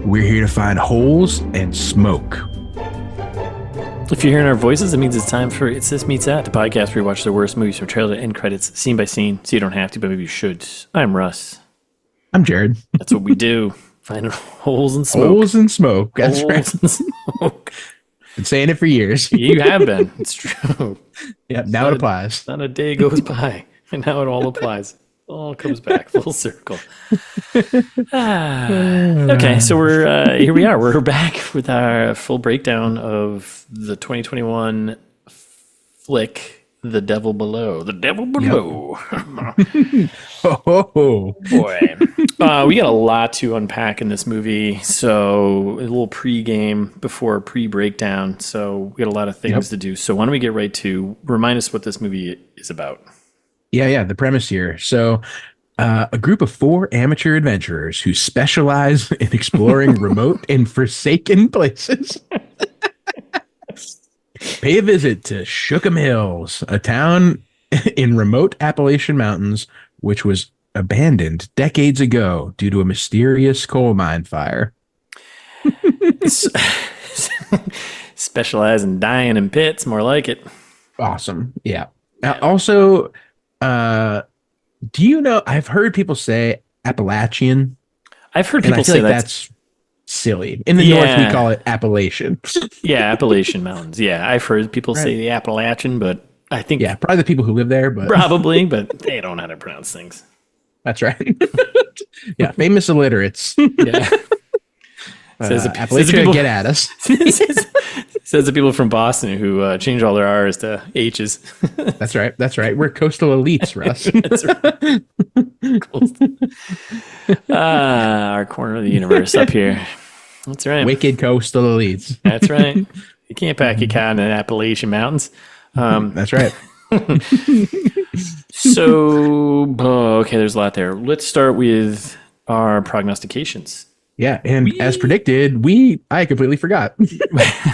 We're here to find holes and smoke. If you're hearing our voices, it means it's time for It's This Meets That, the podcast where we watch the worst movies from trailer to end credits, scene by scene, so you don't have to, but maybe you should. I'm Russ. I'm Jared. That's what we do. Find holes and smoke. Holes and smoke. That's holes right. And smoke. Been saying it for years. You have been. It's true. Yep, now it applies. Not a day goes by, and now it all applies. It all comes back full circle. Okay, so we're here. We are. We're back with our full breakdown of the 2021 flick, The Devil Below. The Devil Below. Yep. Oh boy, we got a lot to unpack in this movie. So a little pre-game before pre-breakdown. So we got a lot of things to do. So why don't we get right to remind us what this movie is about? Yeah. The premise here. So a group of 4 amateur adventurers who specialize in exploring remote and forsaken places pay a visit to Shookham Hills, a town in remote Appalachian Mountains, which was abandoned decades ago due to a mysterious coal mine fire. Specialize in dying in pits, more like it. Awesome. Yeah. Also, do you know, I've heard people say Appalachian. I've heard people say that's silly. In the North, we call it Appalachian. Yeah, Appalachian Mountains. Yeah, I've heard people say the Appalachian, but I think... Yeah, probably the people who live there. But probably, but they don't know how to pronounce things. That's right. Yeah, famous illiterates. Yeah. Appalachia, get at us. Says the people from Boston who change all their R's to H's. That's right. We're coastal elites, Russ. That's right. Our corner of the universe up here. That's right. Wicked coastal elites. That's right. You can't pack your car in the Appalachian Mountains. That's right. So, okay, there's a lot there. Let's start with our prognostications. Yeah, and as predicted, I completely forgot.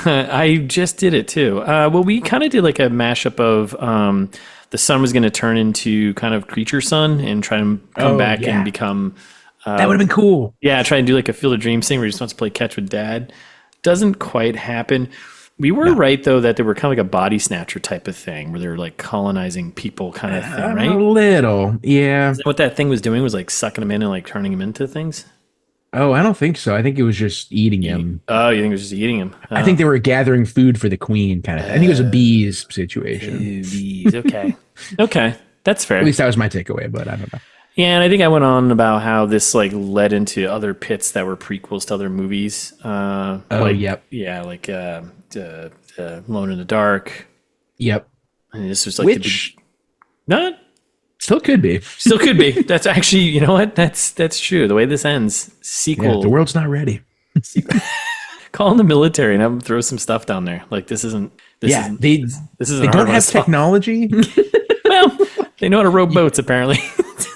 I just did it too. Well, we kind of did like a mashup of the sun was going to turn into kind of Creature Sun and try and come back and become... that would have been cool. Yeah, try and do like a Field of Dreams thing where he just wants to play catch with dad. Doesn't quite happen. We were right, though, that they were kind of like a body snatcher type of thing where they were like colonizing people kind of thing, right? A little, yeah. Is that what that thing was doing, was like sucking them in and like turning them into things? Oh, I don't think so. I think it was just eating him. Oh, you think it was just eating him? Oh. I think they were gathering food for the queen, kind of. I think it was a bees situation. Bees, okay. Okay, that's fair. At least that was my takeaway, but I don't know. Yeah, and I think I went on about how this like led into other pits that were prequels to other movies. Yep. Yeah, like Alone in the Dark. Yep. And this was like which no. Still could be. Still could be. That's actually, you know what? That's true. The way this ends, sequel. Yeah, the world's not ready. Call in the military and have them throw some stuff down there. Like this isn't. This isn't they don't have technology. Well, they know how to row boats apparently.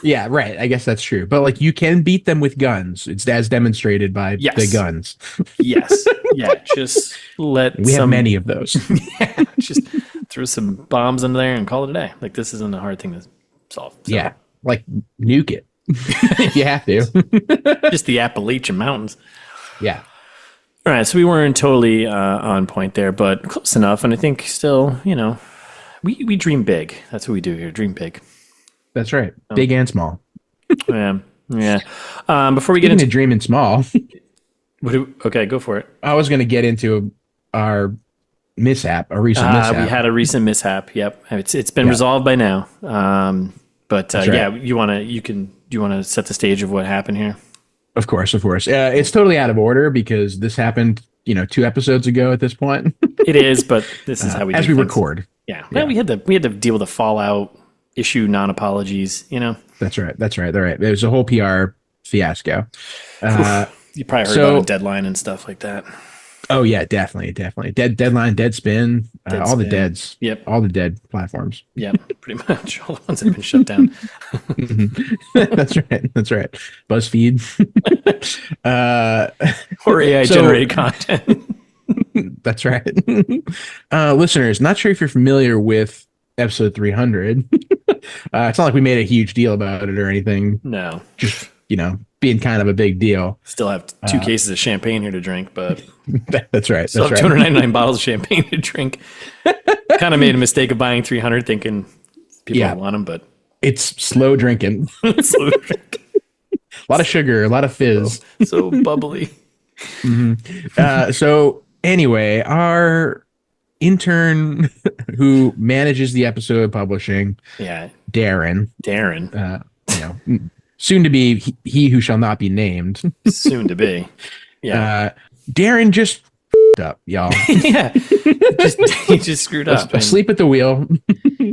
Yeah, right. I guess that's true. But like, you can beat them with guns. It's as demonstrated by the guns. Yes. Yeah. Just we have many of those. Yeah. Just throw some bombs in there and call it a day. Like this isn't a hard thing to solve. So. Yeah. Like nuke it if you have to. Just the Appalachian Mountains. Yeah. All right. So we weren't totally on point there, but close enough. And I think still, we dream big. That's what we do here. Dream big. That's right. Big and small. Yeah. Yeah. Before we get into dreaming small. Okay, go for it. I was going to get into our mishap, a recent mishap. We had a recent mishap. Yep. It's been resolved by now. But right. Yeah, do you want to set the stage of what happened here? Of course. It's totally out of order because this happened, 2 episodes ago at this point. It is, but this is how we do as we things. record. Yeah. Well, we had to deal with the fallout, issue non-apologies, That's right. All right. It was a whole PR fiasco. You probably heard about a deadline and stuff like that. Oh yeah, definitely. Deadline, Deadspin, all the deads. Yep. All the dead platforms. Yep, pretty much all the ones that have been shut down. That's right. BuzzFeed. Or AI generated content. That's right. Listeners, not sure if you're familiar with episode 300. It's not like we made a huge deal about it or anything. No. Just, being kind of a big deal. Still have 2 cases of champagne here to drink, but that's right. Still have 299 bottles of champagne to drink. Kind of made a mistake of buying 300 thinking people want them, but it's slow drinking. Slow drinking. A lot of sugar, a lot of fizz. So bubbly. So anyway, our intern who manages the episode publishing, Darren, soon to be he who shall not be named, soon to be, Darren just up, y'all. He just screwed up. Asleep at the wheel,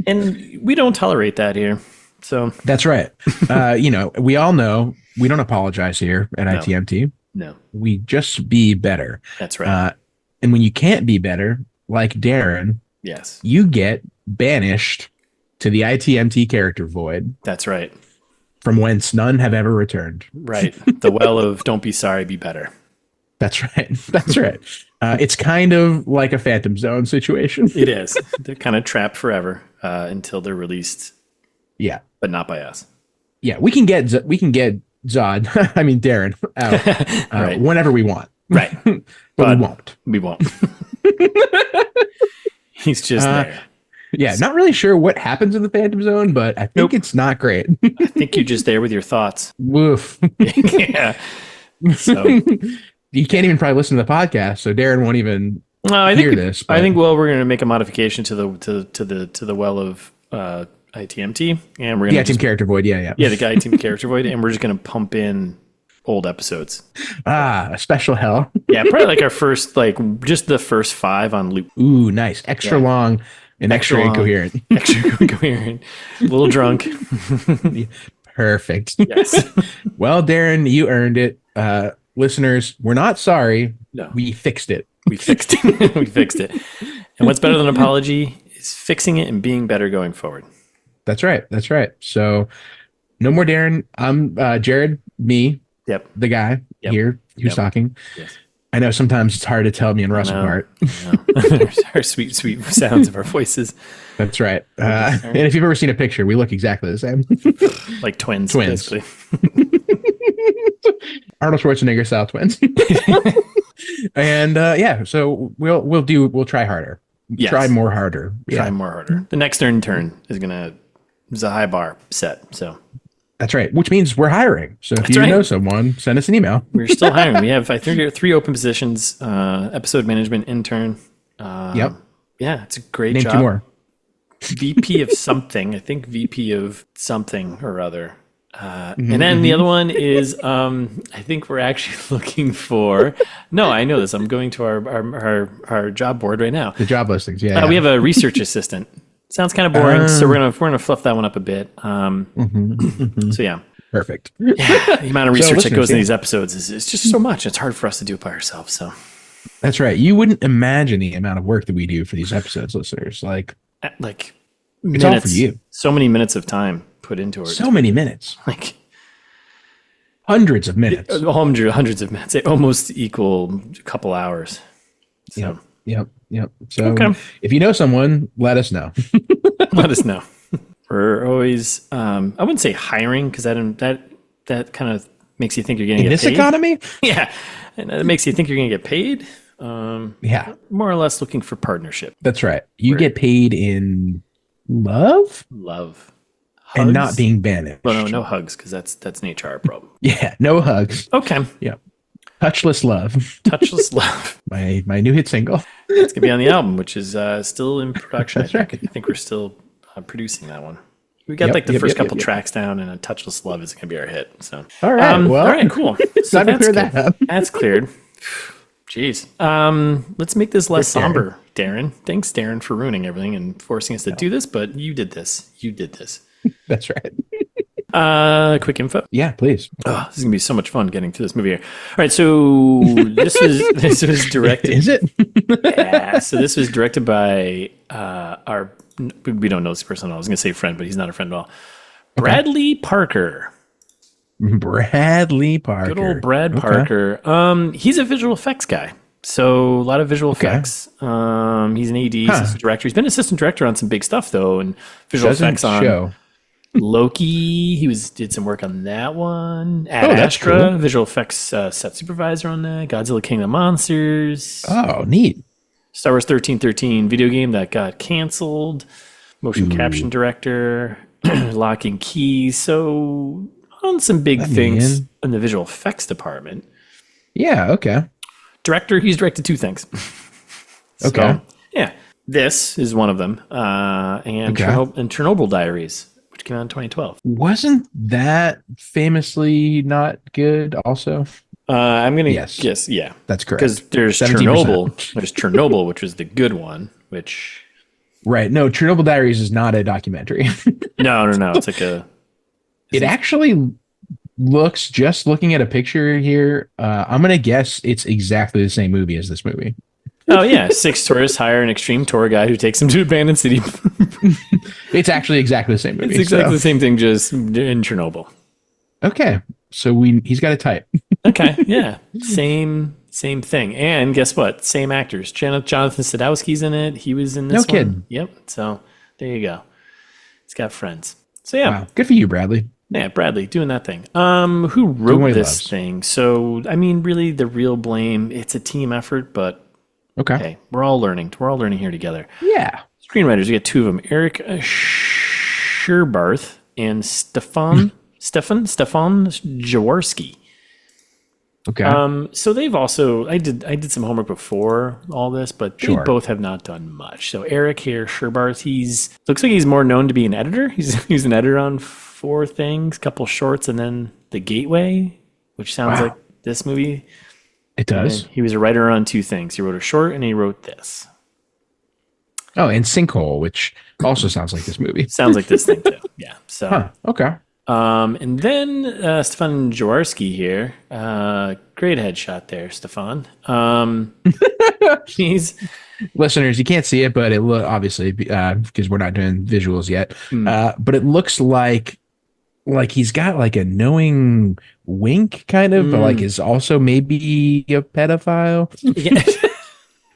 and we don't tolerate that here. So that's right. We all know we don't apologize here at ITMT. No, we just be better. That's right. And when you can't be better, like Darren, you get banished to the ITMT character void. That's right. From whence none have ever returned. Right. The well of don't be sorry, be better. That's right. That's right. It's kind of like a Phantom Zone situation. It is. They're kind of trapped forever until they're released. Yeah. But not by us. Yeah. We can get Zod, I mean Darren, out whenever we want. Right. But we won't. We won't. He's just there. Yeah, not really sure what happens in the Phantom Zone, but I think it's not great. I think you're just there with your thoughts. Woof. Yeah. So you can't even probably listen to the podcast, so Darren won't even hear this. But I think we're going to make a modification to the well of ITMT, and we're going to ITM character void. Yeah, the ITM character void, and we're just going to pump in old episodes. A special hell. Yeah, probably like our first, just the first 5 on loop. Ooh, nice, extra long. And extra incoherent. Extra incoherent. A little drunk. Perfect. Yes. Well, Darren, you earned it. Listeners, we're not sorry. No. We fixed it. We fixed it. We fixed it. And what's better than an apology is fixing it and being better going forward. That's right. That's right. So no more Darren. I'm Jared, me, the guy here who's talking. Yes. I know sometimes it's hard to tell me and Russ apart. Our sweet, sweet sounds of our voices. That's right. And if you've ever seen a picture, we look exactly the same. Like twins. Basically. Arnold Schwarzenegger style twins. And so we'll try harder. Yes. Try more harder. Try more harder. The next intern is a high bar set. So that's right. Which means we're hiring. So if you know someone, send us an email. We're still hiring. We have, I think, 3 open positions, episode management intern. Yep. Yeah, it's a great Name job. 2 more. VP of something. I think VP of something or other. And then the other one is, I think we're actually looking for, no, I know this. I'm going to our job board right now. The job listings. Yeah. We have a research assistant. Sounds kind of boring, so we're gonna fluff that one up a bit. So yeah, perfect. Yeah, the amount of research that goes in these episodes is just so much. It's hard for us to do it by ourselves. So that's right. You wouldn't imagine the amount of work that we do for these episodes, listeners. Like minutes, it's all for you. So many minutes of time put into it. So many minutes. Like hundreds of minutes. Hundreds of minutes. They almost equal a couple hours. So. Yep. So if you know someone, let us know. Let us know. We're always, I wouldn't say hiring because that kind of makes you think you're going to get paid. In this economy? Yeah. And that makes you think you're going to get paid. More or less looking for partnership. That's right. You get paid in love? Love. Hugs? And not being banished. Well, no hugs because that's an HR problem. Yeah, no hugs. Okay. Yeah. Touchless Love. Touchless Love. My new hit single. It's going to be on the album, which is still in production. That's right. I think we're still producing that one. We got the first couple tracks down, and a Touchless Love is going to be our hit. So all right. All right, cool. So time to clear that up. That's cleared. Jeez. Let's make this less somber, Darren. Thanks, Darren, for ruining everything and forcing us to do this, but you did this. That's right. Quick info. Yeah, please. Oh, this is gonna be so much fun getting through this movie here. All right, so this was directed. Is it? Yeah. So this was directed by we don't know this person at all. I was gonna say friend, but he's not a friend at all. Bradley Parker. Bradley Parker. Good old Brad Parker. He's a visual effects guy. So a lot of visual effects. He's an AD, assistant director. He's been assistant director on some big stuff though, and visual effects on Loki. He did some work on that one. Ad Astra, cool. Visual effects set supervisor on that. Godzilla King of the Monsters. Oh, neat. Star Wars 1313 video game that got canceled. Motion caption director. Lock and Key. So on some big things in the visual effects department. Yeah, okay. Director, he's directed 2 things. Okay. Yeah. This is one of them. And Chernobyl Diaries, which came out in 2012. Wasn't that famously not good also? I'm going to guess, yeah. That's correct. Because there's 17%. Chernobyl. There's Chernobyl, which was the good one, which... Right. No, Chernobyl Diaries is not a documentary. No. It's like a... It actually looks, just looking at a picture here, I'm going to guess it's exactly the same movie as this movie. Oh, yeah. 6 tourists hire an extreme tour guide who takes them to an abandoned city. It's actually exactly the same movie. It's exactly the same thing, just in Chernobyl. Okay. So he's got a type. Okay. Yeah. Same thing. And guess what? Same actors. Jonathan Sadowski's in it. He was in this one. No kidding. Yep. So there you go. He's got friends. So yeah. Wow. Good for you, Bradley. Yeah, Bradley doing that thing. Who wrote this thing? So I mean, really, the real blame. It's a team effort, but okay, we're all learning. We're all learning here together. Yeah. Screenwriters. We got 2 of them: Eric Scherbarth and Stefan Jaworski. Okay. So they've also I did some homework before all this, but they both have not done much. So Eric here, Scherbarth, looks like he's more known to be an editor. He's an editor on 4 things, couple shorts, and then The Gateway, which sounds like this movie. It does. He was a writer on 2 things. He wrote a short and he wrote this. Oh, and Sinkhole, which also sounds like this movie. Sounds like this thing too. Yeah. So okay. And then Stefan Jaworski here. Great headshot there, Stefan. Listeners, you can't see it, but it obviously because we're not doing visuals yet. But it looks like he's got like a knowing wink, kind of, but like is also maybe a pedophile. Yeah.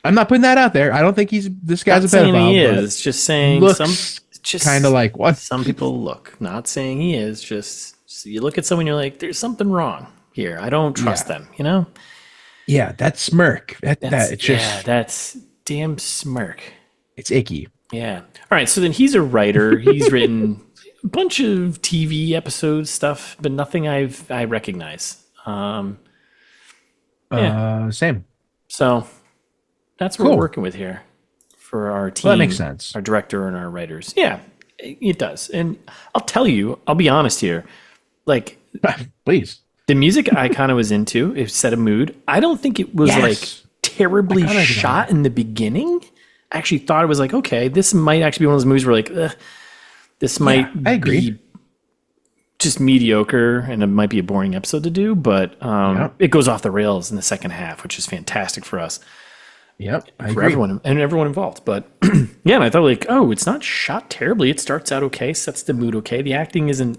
I'm not putting that out there. I don't think this guy's not a pedophile. Saying he is. Just saying looks kind of like what some people look. Not saying he is. Just you look at someone, you're like, there's something wrong here. I don't trust them. You know? Yeah, that smirk. That's damn smirk. It's icky. Yeah. All right. So then he's a writer. He's written a bunch of TV episodes, stuff, but nothing I recognize. Same. So that's what we're working with here for our team. Well, that makes sense. Our director and our writers. Yeah, it does. And I'll be honest here. Like, please. The music I kind of was into. It set a mood. I don't think it was like terribly shot in the beginning. I actually thought it was like, okay, this might actually be one of those movies where like, this might be just mediocre and it might be a boring episode to do, but it goes off the rails in the second half, which is fantastic for us. Yep. For everyone involved. But yeah, and I thought like, oh, it's not shot terribly. It starts out okay, sets the mood okay. The acting isn't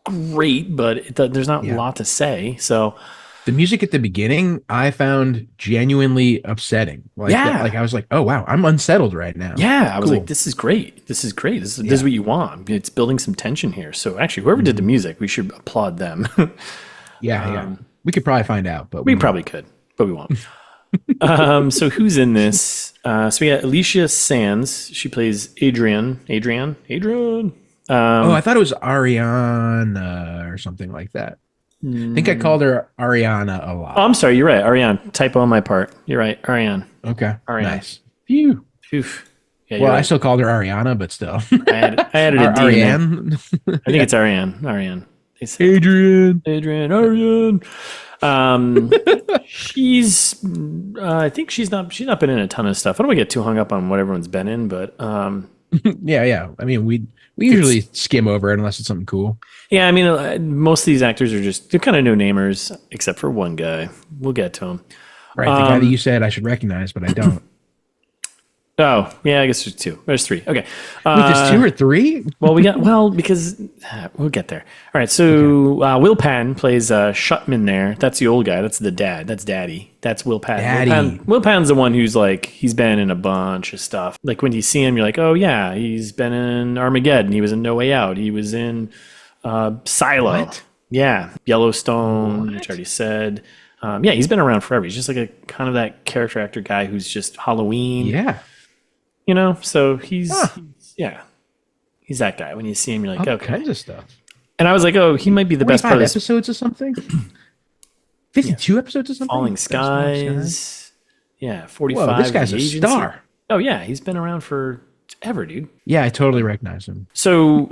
great, but there's not a lot to say. So the music at the beginning I found genuinely upsetting. Like I was like, oh wow, I'm unsettled right now. Yeah, I was like, this is great. This is great. This is what you want. It's building some tension here. So actually, whoever did the music, we should applaud them. Yeah. We could probably find out, but we probably could, but we won't. So who's in this? So we got Alicia Sanz. She plays Adrian. I thought it was Ariana or something like that. I think I called her Ariana a lot. Oh, I'm sorry. You're right. Ariane. Typo on my part. You're right. Ariane. Okay. Ariane. Nice. Phew. Yeah, well, I still called her Ariana, but still. I added a D. Ariane. I think it's Ariane. Ariane. Adrian. Ariane. I think she's not been in a ton of stuff. I don't want to get too hung up on what everyone's been in, but yeah. I mean, we usually skim over it unless it's something cool. Yeah, I mean, most of these actors they're kind of no-namers, except for one guy. We'll get to him. Right, the guy that you said I should recognize, but I don't. Oh, yeah, I guess there's two. There's three. Okay. Wait, there's two or three? Because we'll get there. All right. So Will Patton plays Shutman there. That's the old guy. That's the dad. That's Daddy. That's Will Patton. Will Patton's the one who's like, he's been in a bunch of stuff. Like when you see him, you're like, oh, yeah, he's been in Armageddon. He was in No Way Out. He was in Silo. What? Yeah. Yellowstone, which I already said. Yeah, he's been around forever. He's just like a kind of that character actor guy who's just Halloween. Yeah. You know, so he's that guy. When you see him, you're like, okay. Kinds of stuff. And I was like, oh, he might be the best part of this. Episodes or something? 52 episodes or something? Falling Skies. Yeah, 45. Whoa, this guy's a star. Oh, yeah, he's been around forever, dude. Yeah, I totally recognize him. So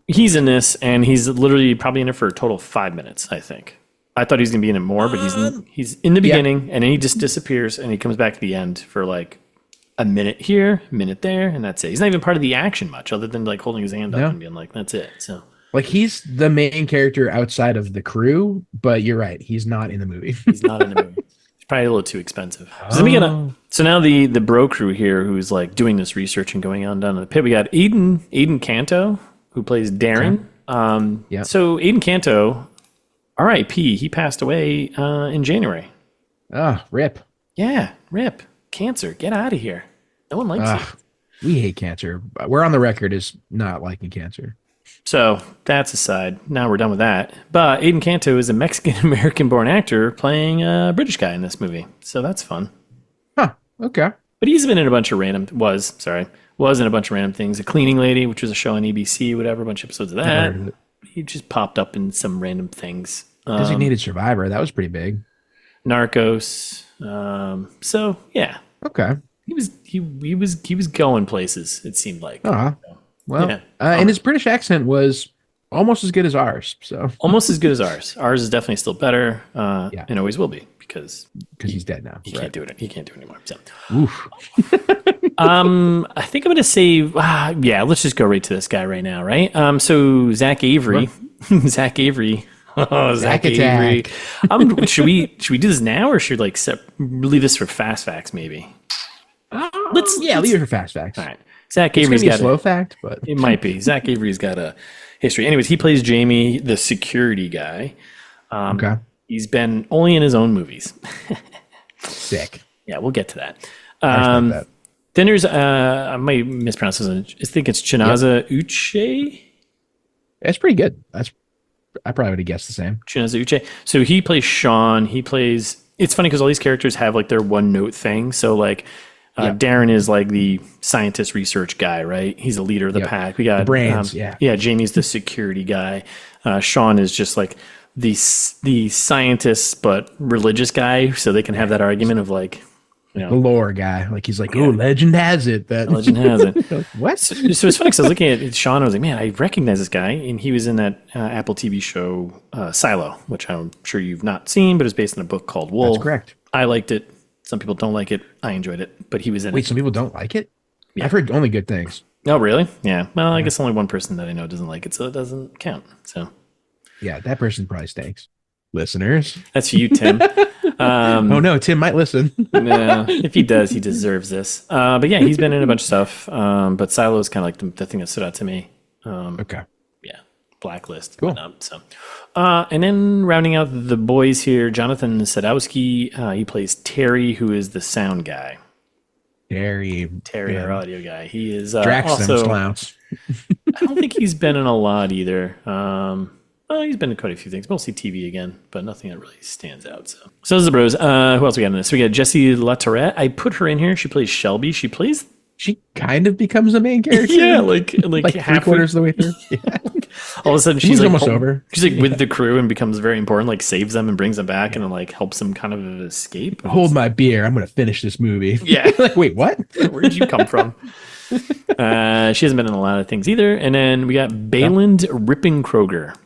he's in this, and he's literally probably in it for a total of 5 minutes, I think. I thought he was going to be in it more, but he's in the beginning, and then he just disappears, and he comes back to the end for like a minute here, a minute there, and that's it. He's not even part of the action much, other than like holding his hand up and being like, "That's it." So, like, he's the main character outside of the crew, but you're right, he's not in the movie. He's not in the movie. It's probably a little too expensive. So now the bro crew here, who's like doing this research and going on down in the pit, we got Adan Canto, who plays Darren. So Adan Canto, R.I.P. He passed away in January. Rip. Yeah, rip. Cancer. Get out of here. No one likes it. We hate cancer. We're on the record as not liking cancer. So that's aside. Now we're done with that. But Adan Canto is a Mexican-American born actor playing a British guy in this movie. So that's fun. Huh. Okay. But he's been in a bunch of was in a bunch of random things. A Cleaning Lady, which was a show on ABC, whatever, a bunch of episodes of that. He just popped up in some random things. Designated Survivor. That was pretty big. Narcos. So yeah. Okay. He was going places, it seemed like. Well, yeah. And his British accent was almost as good as ours. So almost as good as ours. Ours is definitely still better. And always will be because he's dead now. He can't do it. He can't do it anymore. So. Oof. I think I'm gonna say let's just go right to this guy right now, right? So Zach Avery. Zach Avery. Oh, Zach Avery. Should we do this now, or should leave this for fast facts maybe? Let's leave it for fast facts. All right. Zach Avery's got a slow fact, but it might be. Zach Avery's got a history. Anyways, he plays Jamie, the security guy. Okay. He's been only in his own movies. Sick. Yeah, we'll get to that. Then there's I might mispronounce this. I think it's Chinaza Uche. That's pretty good. I probably would have guessed the same. Chinaza Uche. So he plays Sean. It's funny because all these characters have like their one note thing. So like Darren is like the scientist research guy, right? He's the leader of the pack. We got the brains. Jamie's the security guy. Sean is just like the scientist but religious guy. So they can have that argument of like, the lore guy. Like he's like, legend has it that legend has it. What? So it's funny because I was looking at Sean. I was like, man, I recognize this guy, and he was in that Apple TV show Silo, which I'm sure you've not seen, but it's based on a book called Wool. That's correct. I liked it. Some people don't like it. I enjoyed it, but he was in it. Wait, some people don't like it? Yeah. I've heard only good things. Oh, really? Yeah. Well, I guess only one person that I know doesn't like it, so it doesn't count. So. Yeah, that person probably stinks. Listeners. That's for you, Tim. Oh no, Tim might listen. No, if he does, he deserves this. But yeah, he's been in a bunch of stuff. But Silo is kind of like the thing that stood out to me. Okay. Yeah, Blacklist. Cool. So, and then rounding out the boys here, Jonathan Sadowski. He plays Terry, who is the sound guy. Terry, our audio guy. He is Drax also. Clowns. I don't think he's been in a lot either. He's been in quite a few things, mostly TV again, but nothing that really stands out. So those are the bros. Who else we got in this? We got Jessie LaTourette. I put her in here. She plays Shelby. She kind of becomes the main character. Yeah, like half quarters of the way through. Yeah. All of a sudden, she's like, almost over. She's like with the crew and becomes very important. Like saves them and brings them back, and then like helps them kind of escape. Hold my beer. I'm going to finish this movie. Yeah. Like, wait, what? Where did you come from? She hasn't been in a lot of things either. And then we got Bayland Rippenkroger.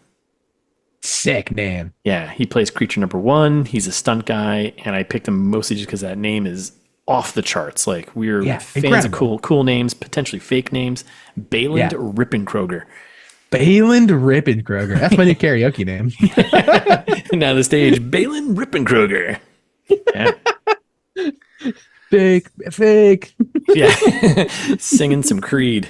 Sick name. Yeah, he plays creature number 1. He's a stunt guy, and I picked him mostly just because that name is off the charts. Like we're fans of cool names, potentially fake names. Bayland Rippenkroger. Bayland Rippenkroger. That's my new karaoke name. Now the stage, Bayland Rippenkroger. Yeah. Fake, fake. Yeah. Singing some Creed.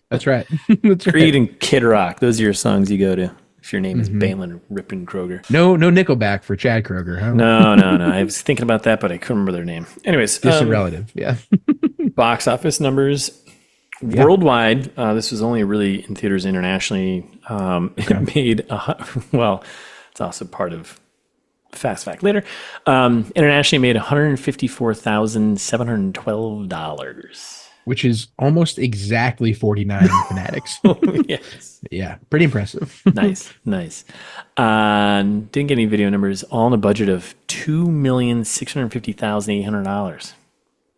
That's right. That's Creed right. and Kid Rock. Those are your songs you go to if your name is Balin Rippin Kroger. No Nickelback for Chad Kroger, huh? No. I was thinking about that, but I couldn't remember their name. Anyways, Distant relative. Yeah. box office numbers. Worldwide, this was only really in theaters internationally. It made, it's also part of Fast Fact later. Internationally made $154,712. Which is almost exactly 49 Fanatics. Yes. Yeah, pretty impressive. Nice. Didn't get any video numbers, all on a budget of $2,650,800.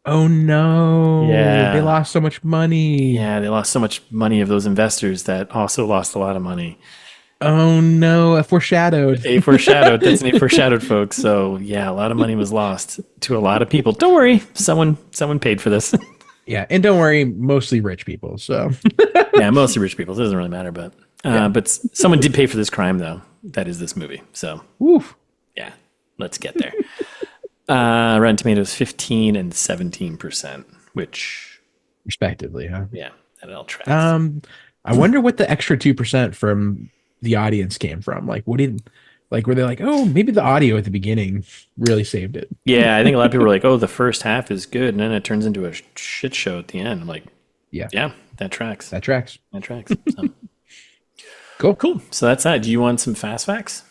Oh no. Yeah. They lost so much money. Yeah, they lost so much money of those investors that also lost a lot of money. Oh no, a foreshadowed. That's an A foreshadowed, folks. So yeah, a lot of money was lost to a lot of people. Don't worry, someone paid for this. Yeah, and don't worry, mostly rich people. So yeah, mostly rich people. It doesn't really matter, but someone did pay for this crime though. That is this movie. So woof. Yeah, let's get there. Rotten Tomatoes 15 and 17%, which respectively, huh? Yeah, that all tracks. I wonder what the extra 2% from the audience came from. Like, were they like, oh, maybe the audio at the beginning really saved it? Yeah, I think a lot of people were like, oh, the first half is good, and then it turns into a shit show at the end. I'm like, yeah, that tracks. That tracks. So. Cool. So that's that. Do you want some fast facts?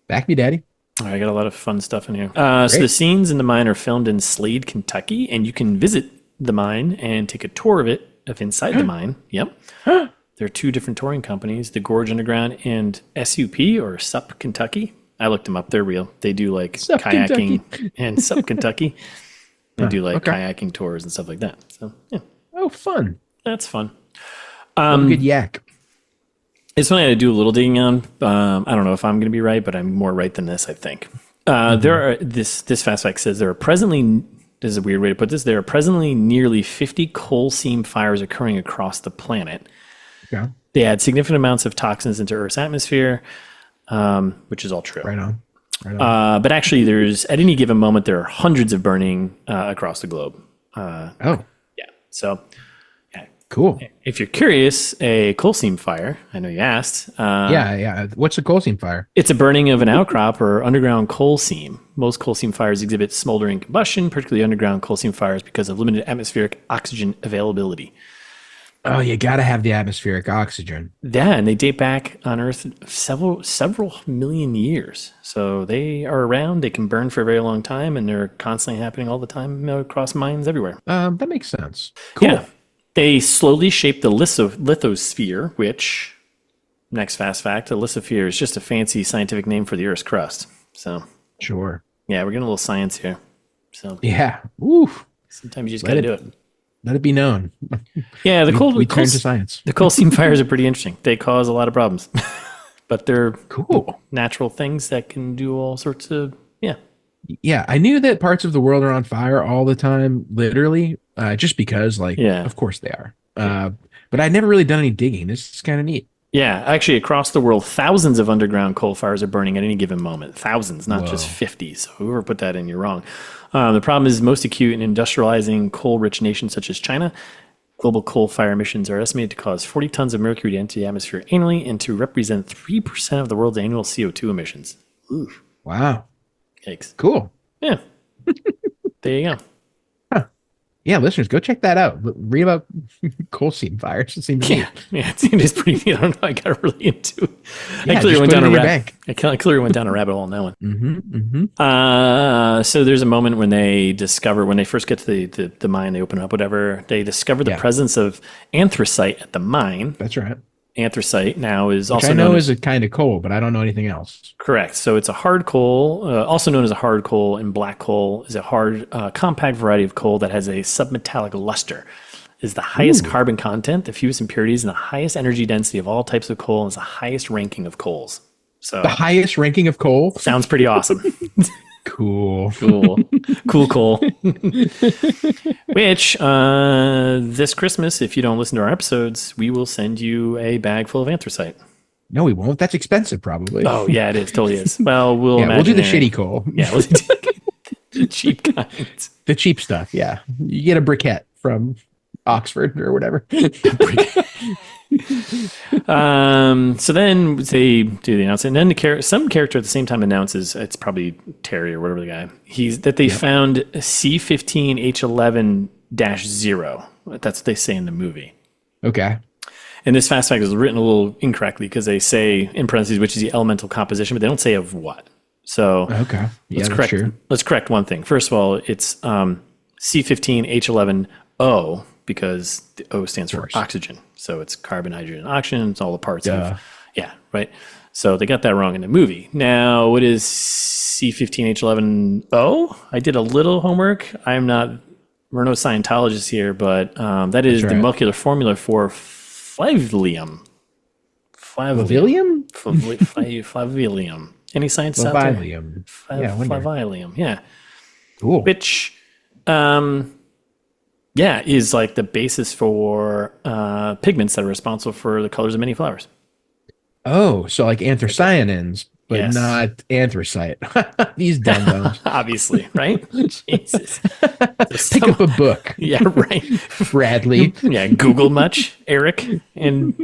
Back me, daddy. All right, I got a lot of fun stuff in here. So the scenes in the mine are filmed in Slade, Kentucky, and you can visit the mine and take a tour of inside the mine. Yep. There are two different touring companies, the Gorge Underground and SUP or SUP Kentucky. I looked them up. They're real. They do like Sup, kayaking Kentucky. and SUP Kentucky. They do like kayaking tours and stuff like that. So yeah. Oh, fun. That's fun. Good yak. It's funny to do a little digging on. I don't know if I'm going to be right, but I'm more right than this, I think. There are this fast fact says there are presently, this is a weird way to put this, there are presently nearly 50 coal seam fires occurring across the planet. Yeah. They add significant amounts of toxins into Earth's atmosphere, which is all true. Right on. But actually, at any given moment, there are hundreds of burning across the globe. Yeah. So, cool. If you're curious, a coal seam fire, I know you asked. Yeah. What's a coal seam fire? It's a burning of an outcrop or underground coal seam. Most coal seam fires exhibit smoldering combustion, particularly underground coal seam fires, because of limited atmospheric oxygen availability. Oh, you got to have the atmospheric oxygen. Yeah, and they date back on Earth several million years. So they are around. They can burn for a very long time, and they're constantly happening all the time across mines everywhere. That makes sense. Cool. Yeah. They slowly shape the lithosphere, which, next fast fact, the lithosphere is just a fancy scientific name for the Earth's crust. So Sure. yeah, we're getting a little science here. So yeah. Oof. Sometimes you just got to do it. Let it be known. Yeah, we turn to science. The coal seam fires are pretty interesting. They cause a lot of problems, but they're cool natural things that can do all sorts of Yeah, I knew that parts of the world are on fire all the time, literally, just because, of course they are. But I'd never really done any digging. This is kind of neat. Yeah, actually, across the world, thousands of underground coal fires are burning at any given moment. Thousands, not just 50. So whoever put that in, you're wrong. The problem is most acute in industrializing coal-rich nations such as China. Global coal fire emissions are estimated to cause 40 tons of mercury to enter the atmosphere annually and to represent 3% of the world's annual CO2 emissions. Ooh. Wow. Yikes. Cool. Yeah. There you go. Yeah, listeners, go check that out. Read about coal seam fires. It seems neat. Yeah, it is pretty neat. I don't know. I got really into it. Yeah, I clearly went down a rabbit hole on that one. So there's a moment when they first get to the mine, they open up, whatever. They discover the presence of anthracite at the mine. That's right. Anthracite now is Which also I know known is a kind of coal, but I don't know anything else. Correct. So it's a hard coal, also known as a hard coal, and black coal is a hard, compact variety of coal that has a submetallic luster. Is the highest carbon content, the fewest impurities, and the highest energy density of all types of coal, and is the highest ranking of coals. So the highest ranking of coal sounds pretty awesome. Cool. Cool coal. Which this Christmas, if you don't listen to our episodes, we will send you a bag full of anthracite. No, we won't. That's expensive, probably. Oh yeah, it is. Totally is. Well, we'll do the shitty coal. Yeah, The cheap kinds. The cheap stuff, yeah. You get a briquette from Oxford or whatever. So then they do the announcement, and then some character at the same time announces, it's probably Terry or whatever the guy, they found C15H11-0. That's what they say in the movie. Okay. And this fast fact is written a little incorrectly because they say in parentheses, which is the elemental composition, but they don't say of what. So okay. Yeah, let's correct one thing. First of all, it's C15H11O because the O stands for oxygen. So it's carbon, hydrogen, and oxygen. It's all the parts of, right? So they got that wrong in the movie. Now, what is C15H11O? I did a little homework. we're no Scientologists here, but that is the molecular formula for flavelium. Flavelium? Flavelium. Any science out there? Flavelium. Flavelium, yeah. Cool. Which, is like the basis for pigments that are responsible for the colors of many flowers. Oh, so like anthocyanins, but not anthracite. These dum-dums. Obviously, right? Jesus. Pick up a book. Yeah, right. Bradley. Yeah, Google much, Eric, and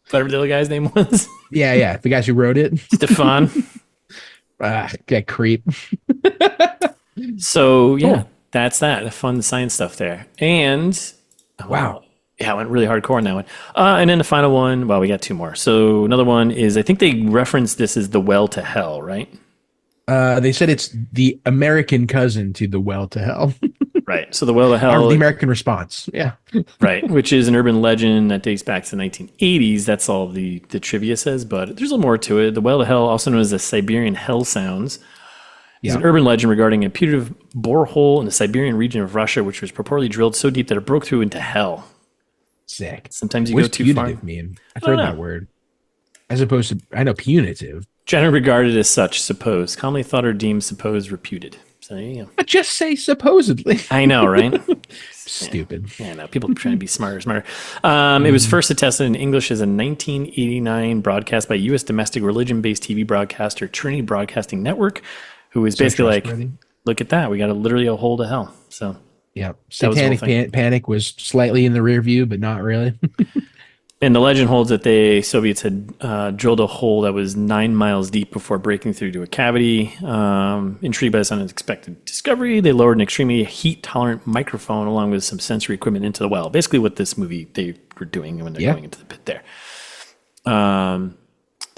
whatever the other guy's name was. Yeah. The guys who wrote it. Stefan. That creep. So, cool. That's that. The fun science stuff there. And, wow. Yeah, I went really hardcore on that one. And then the final one, we got two more. So another one is, I think they referenced this as the well to hell, right? They said it's the American cousin to the well to hell. Right. So the well to hell. Or the American response. Yeah. Right. Which is an urban legend that dates back to the 1980s. That's all the trivia says, but there's a little more to it. The well to hell, also known as the Siberian Hell Sounds, is an urban legend regarding a putative borehole in the Siberian region of Russia, which was purportedly drilled so deep that it broke through into hell. Sick. Sometimes you go too far. Mean? I've heard that word. As opposed to, I know punitive. Generally regarded as such, supposed. Commonly thought or deemed, supposed, reputed. So there you go. But just say supposedly. I know, right? Stupid. Yeah, no, people are trying to be smarter. It was first attested in English as a 1989 broadcast by U.S. domestic religion-based TV broadcaster Trinity Broadcasting Network, who was basically like, look at that. We got literally a hole to hell. So... Yeah, Satanic Panic was slightly in the rear view, but not really. And the legend holds that the Soviets had drilled a hole that was 9 miles deep before breaking through to a cavity. Intrigued by this unexpected discovery, they lowered an extremely heat-tolerant microphone along with some sensory equipment into the well. Basically what this movie they were doing when they're going into the pit there. The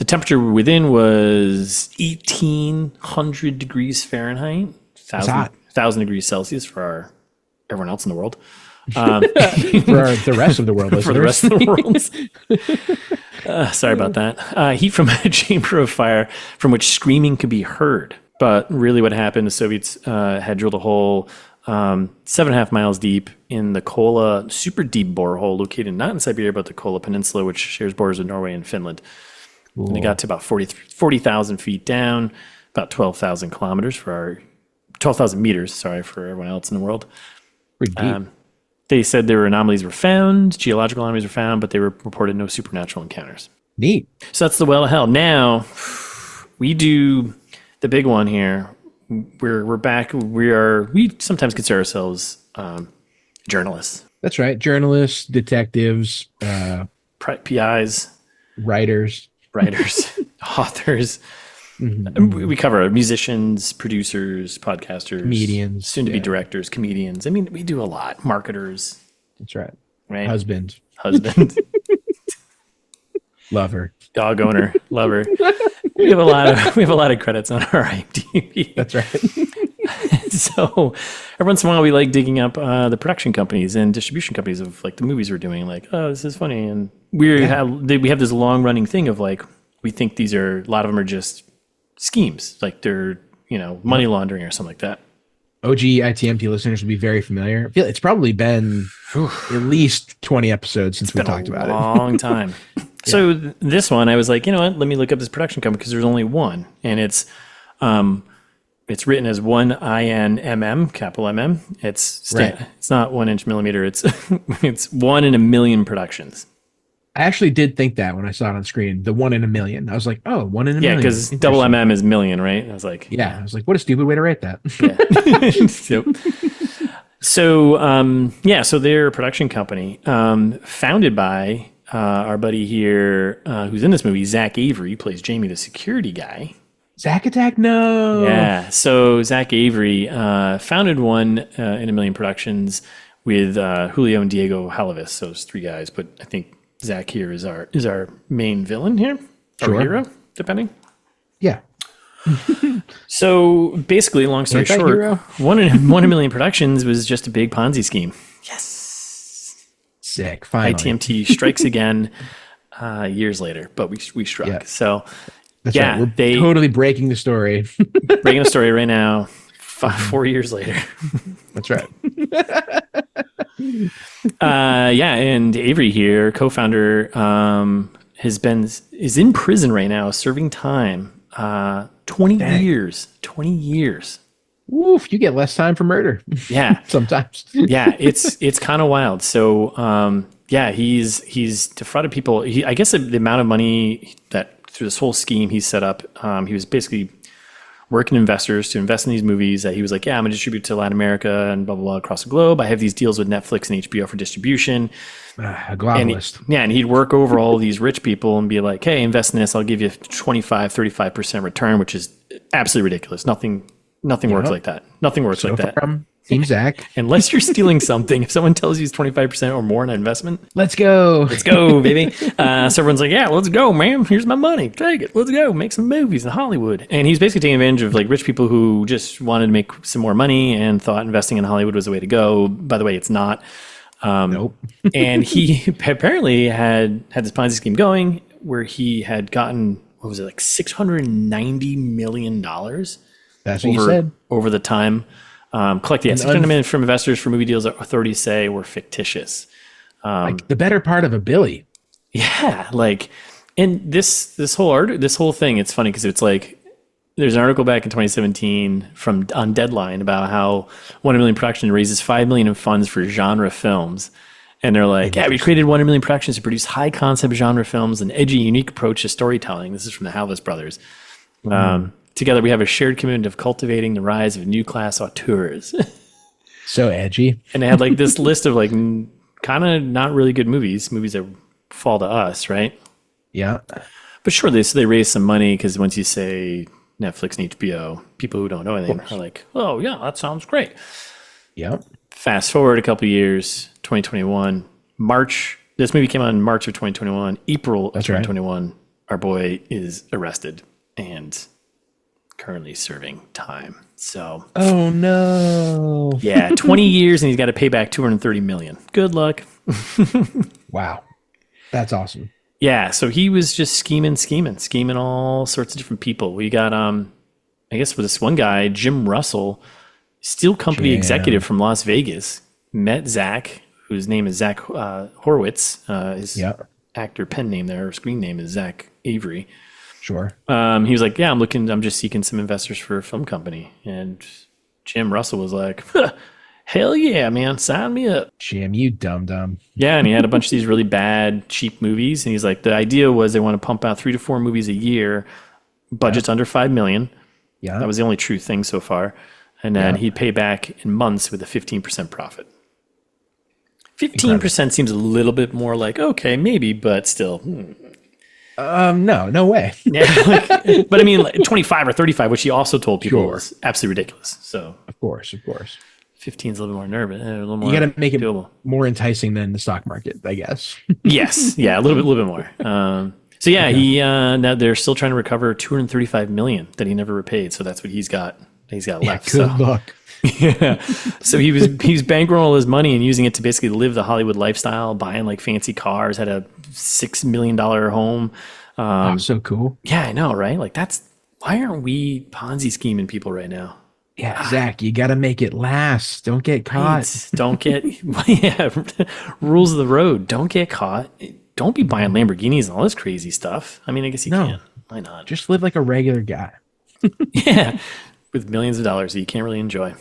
temperature within was 1,800 degrees Fahrenheit, 1,000 degrees Celsius for everyone else in the world. For the rest of the world. For the rest of the world. Sorry about that. Heat from a chamber of fire from which screaming could be heard. But really what happened, the Soviets had drilled a hole 7.5 miles deep in the Kola super deep borehole located not in Siberia, but the Kola Peninsula, which shares borders with Norway and Finland. Cool. And it got to about 40,000 feet down, about 12,000 meters, for everyone else in the world. Pretty deep. They said geological anomalies were found, but they reported no supernatural encounters. Neat. So that's the well of hell. Now, we do the big one here. We're back. We sometimes consider ourselves journalists. That's right. Journalists, detectives, PIs, writers, authors. Mm-hmm. We cover musicians, producers, podcasters, comedians, soon-to-be directors, comedians. I mean, we do a lot. Marketers. That's right. Right. Husband. Lover. Dog owner. Lover. We have a lot of credits on our IMDb. That's right. So every once in a while, we like digging up the production companies and distribution companies of like the movies we're doing. Like, oh, this is funny, and we have this long-running thing of like we think a lot of them are just schemes, like they're money laundering or something like that. OG ITMT listeners will be very familiar. I feel it's probably been at least 20 episodes since we talked about it. Long time. So this one, I was like, you know what? Let me look up this production company because there's only one, and it's written as 1 INMM, capital MM. It's not 1 inch millimeter. It's it's 1 in a million productions. I actually did think that when I saw it on screen, the 1 in a million. I was like, oh, 1 in a million. Yeah, because double MM is million, right? I was like, yeah. I was like, what a stupid way to write that. Yeah. So they're a production company founded by our buddy here who's in this movie, Zach Avery, plays Jamie, the security guy. Zack Attack, no. Yeah, so Zach Avery founded 1 in a million productions with Julio and Diego Halavis, those three guys. But I think Zach here is our main villain here, our hero, depending. Yeah. So basically, long story short, 1 in a million productions was just a big Ponzi scheme. Yes. Sick. Finally. ITMT strikes again years later, but we struck. Yeah. So that's right. We're totally breaking the story. Breaking the story right now, 4 years later. That's right. And Avery here, co-founder, is in prison right now, serving time. 20 years. 20 years. Woof, you get less time for murder. Yeah. Sometimes. Yeah, it's kind of wild. So he's defrauded people. I guess the amount of money that through this whole scheme he set up, he was basically working investors to invest in these movies that he was like, yeah, I'm gonna distribute to Latin America and blah blah blah across the globe. I have these deals with Netflix and HBO for distribution. A globalist. And he'd work over all these rich people and be like, hey, invest in this, I'll give you 25-35% return, which is absolutely ridiculous. Nothing works like that. Nothing works like that. Team Zach. Unless you're stealing something. If someone tells you it's 25% or more in an investment, let's go. Let's go, baby. So everyone's like, yeah, let's go, man. Here's my money. Take it. Let's go. Make some movies in Hollywood. And he's basically taking advantage of like rich people who just wanted to make some more money and thought investing in Hollywood was the way to go. By the way, it's not. Nope. And he apparently had this Ponzi scheme going where he had gotten, what was it, like $690 million? That's what you said. Over the time. Collected $600 million from investors for movie deals that authorities say were fictitious. Like the better part of a Billy. Yeah, like, and this whole thing, it's funny because it's like there's an article back in 2017 on Deadline about how 1 in a million production raises $5 million in funds for genre films. And they're like, yeah, we created 1 in a million productions to produce high concept genre films, an edgy, unique approach to storytelling. This is from the Halvis brothers. Together, we have a shared commitment of cultivating the rise of new class auteurs. So edgy. And they had like this list of like kind of not really good movies that fall to us, right? Yeah. But sure, they raise some money because once you say Netflix and HBO, people who don't know anything are like, oh, yeah, that sounds great. Yeah. Fast forward a couple of years, 2021, March. This movie came out in March of 2021. April of 2021, our boy is arrested and currently serving time. So, oh no. Yeah, 20 years and he's got to pay back $230 million. Good luck. Wow. That's awesome. Yeah, so he was just scheming all sorts of different people. We got I guess with this one guy, Jim Russell, steel company executive from Las Vegas, met Zach, whose name is Zach Horowitz. His actor pen name there, or screen name is Zach Avery. Sure. He was like, yeah, I'm just seeking some investors for a film company. And Jim Russell was like, hell yeah, man, sign me up. Jim, you dumb. Yeah, and he had a bunch of these really bad, cheap movies. And he's like, the idea was they want to pump out 3 to 4 movies a year, budget's under $5 million. Yeah. That was the only true thing so far. And then he'd pay back in months with a 15% profit. 15% seems a little bit more like, okay, maybe, but still. No way. Yeah, but I mean, like 25 or 35, which he also told people was absolutely ridiculous. So of course, 15 is a little more nervous, a little more. You got to make doable. It more enticing than the stock market, I guess. Yes, yeah, a little bit more. So yeah, he now they're still trying to recover $235 million that he never repaid. So that's what he's got. Left. Good luck. Yeah. So he was bankrolling all his money and using it to basically live the Hollywood lifestyle, buying like fancy cars, had a $6 million home. So cool. Yeah, I know, right? Like why aren't we Ponzi scheming people right now? Yeah, Zach, you got to make it last. Don't get caught. Right. Don't get, rules of the road. Don't get caught. Don't be buying Lamborghinis and all this crazy stuff. I mean, I guess you can. Why not? Just live like a regular guy. Yeah. With millions of dollars that you can't really enjoy.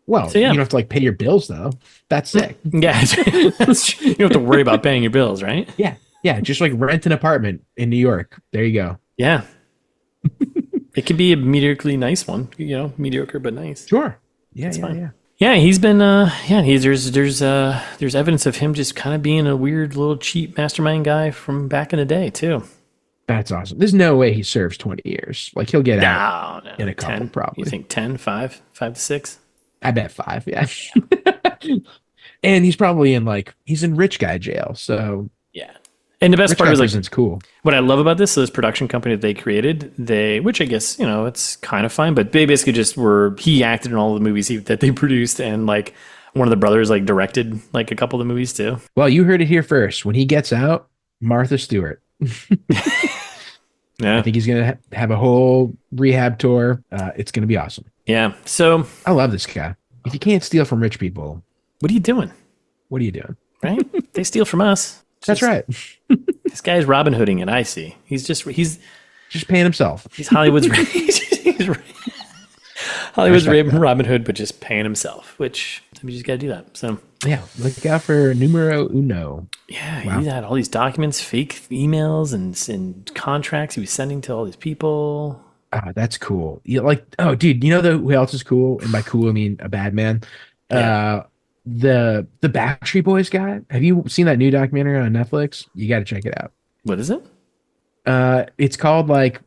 Well, So, yeah. you don't have to like pay your bills though. That's sick. Yeah. You don't have to worry about paying your bills, right? Yeah. Yeah. Just like rent an apartment in New York. There you go. Yeah. It could be a mediocrely nice one, mediocre but nice. Sure. Yeah. It's yeah. fine. Yeah. Yeah, he's been there's evidence of him just kind of being a weird little cheap mastermind guy from back in the day too. That's awesome. There's no way he serves 20 years. Like he'll get out No, in a couple 10? probably. You think 10, 5 to 6? I bet 5. Yeah. And he's probably he's in rich guy jail. So Yeah. And the best rich part guy was prison's cool. what I love about this production company that they created, which I guess, it's kind of fine, but they basically he acted in all the movies that they produced, and like one of the brothers like directed like a couple of the movies too. Well, you heard it here first. When he gets out, Martha Stewart. Yeah. I think he's going to have a whole rehab tour. It's going to be awesome. Yeah. So I love this guy. If you can't steal from rich people, what are you doing? what are you doing? Right? They steal from us. That's right. This guy's Robin Hooding it. I see. He's just paying himself. he's Hollywood's Robin Hood, but just paying himself. Which you just got to do that. So Yeah. Look out for numero uno. yeah, Wow. he had all these documents, fake emails, and contracts he was sending to all these people. Ah, that's cool. Oh, dude, you know who else is cool? And by cool, I mean a bad man. Yeah. The Backstreet Boys guy. Have you seen that new documentary on Netflix? You got to check it out. What is it? It's called like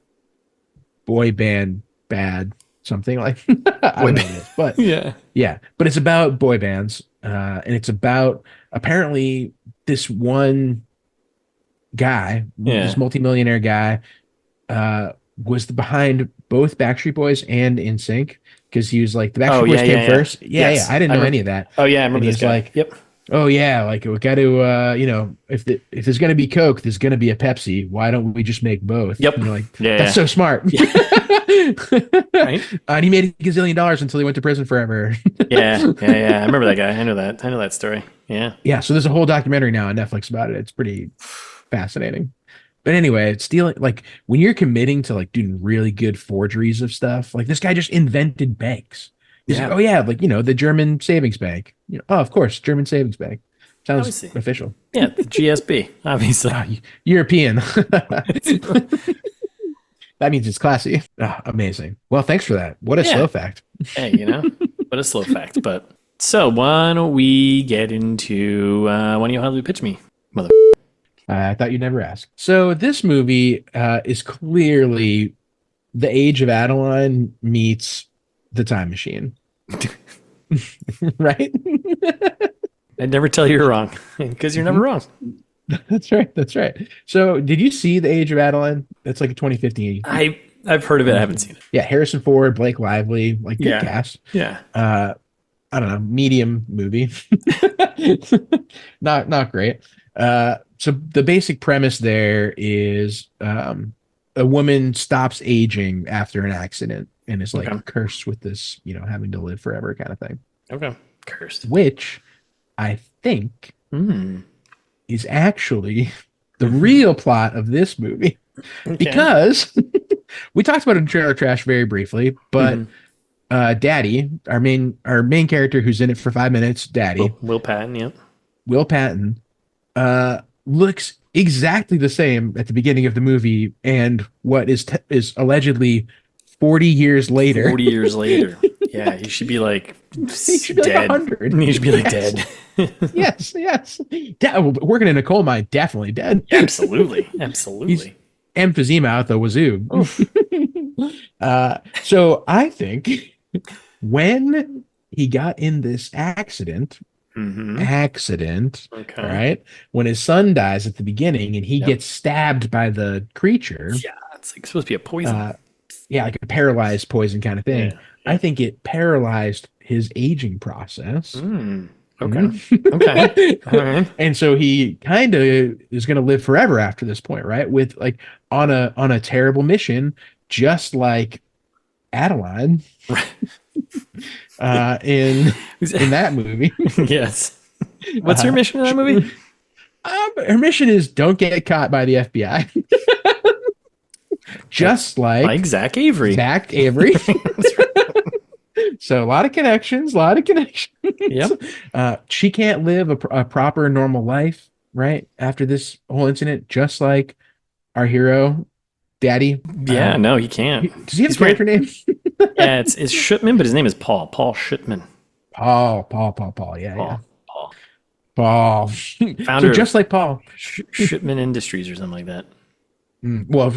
Boy Band Bad, something like. I don't know what it is, but Yeah. but it's about boy bands, and it's about apparently this one guy, this multimillionaire guy, was behind both Backstreet Boys and NSYNC, because he was like the Backstreet Boys came first. Yes. I didn't know any of that. Oh yeah, I remember this guy. Like, yep. oh yeah, like we got to, if there's gonna be Coke, there's gonna be a Pepsi. Why don't we just make both? Yep. And you're like, Yeah, that's so smart. Right? And he made a gazillion dollars until he went to prison forever. Yeah. I remember that guy. I know that story. Yeah. Yeah, so there's a whole documentary now on Netflix about it. It's pretty fascinating. But anyway, it's stealing, like when you're committing to like doing really good forgeries of stuff, like this guy just invented banks. He's like, oh yeah, like the German savings bank. Oh, of course, German savings bank. Sounds Obviously. official. Yeah, the GSB, obviously. European. That means it's classy. Amazing. Well, thanks for that. What a slow fact. Hey, what a slow fact. But so why don't we get into why don't you hardly pitch me, mother? I thought you'd never ask. So this movie is clearly The Age of Adeline meets The Time Machine. Right? I'd never tell you you're wrong, because you're never wrong. That's right. That's right. So did you see The Age of Adeline? It's like a 2015. I've heard of it. I haven't seen it. Yeah, Harrison Ford, Blake Lively, like good cast. Yeah. I don't know, medium movie. Not great. So the basic premise there is a woman stops aging after an accident and is like cursed with this, having to live forever kind of thing. Okay. Cursed. Which I think is actually the real plot of this movie. Okay. Because we talked about it in Trailer Trash very briefly, but Daddy, our main character who's in it for 5 minutes, Daddy. Will Patton, yep. Will Patton looks exactly the same at the beginning of the movie and what is allegedly 40 years later. 40 years later. Yeah, he should be like dead. 100. He should be like dead. Yes. Working in a coal mine, definitely dead. Absolutely. He's emphysema out the wazoo. So I think when he got in this accident, right? When his son dies at the beginning and he gets stabbed by the creature. Yeah, it's like supposed to be a poison. Like a paralyzed poison kind of thing. Yeah. I think it paralyzed his aging process. Okay. All right. And so he kind of is going to live forever after this point, right? With like on a terrible mission, just like Adeline in that movie. Yes. What's her mission in that movie? Her mission is don't get caught by the FBI. Just like Zach Avery. Zach Avery. So a lot of connections, a lot of connections. Yep. She can't live a proper normal life, right? After this whole incident, just like our hero, Daddy. Yeah, no, he can't. Does he have a character name? Yeah, it's Shipman, but his name is Paul. Paul Shipman. Paul. Yeah, Paul. yeah. Paul. Paul. Founder So just like Paul. Shipman Industries or something like that. Well,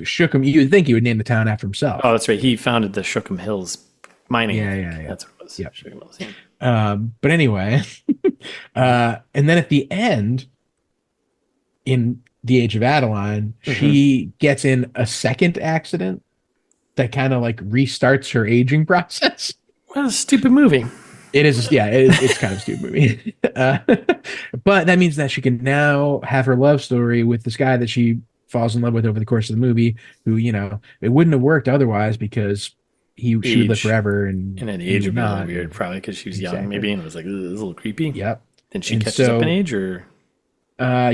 Shookham, you would think he would name the town after himself. Oh, that's right. He founded the Shookham Hills mining. Yeah. That's what it was. Yep. Shookham Hills, yeah. But anyway, and then at the end, in The Age of Adeline, she gets in a second accident that kind of like restarts her aging process. Well, stupid movie. It is, yeah, it's kind of a stupid movie. But that means that she can now have her love story with this guy that she falls in love with over the course of the movie, who, you know, it wouldn't have worked otherwise because she would live forever. And then the age would be a little weird, probably because she was young, maybe, and it was like, this is a little creepy. Yep. Then she catches up in age, or? Yeah, I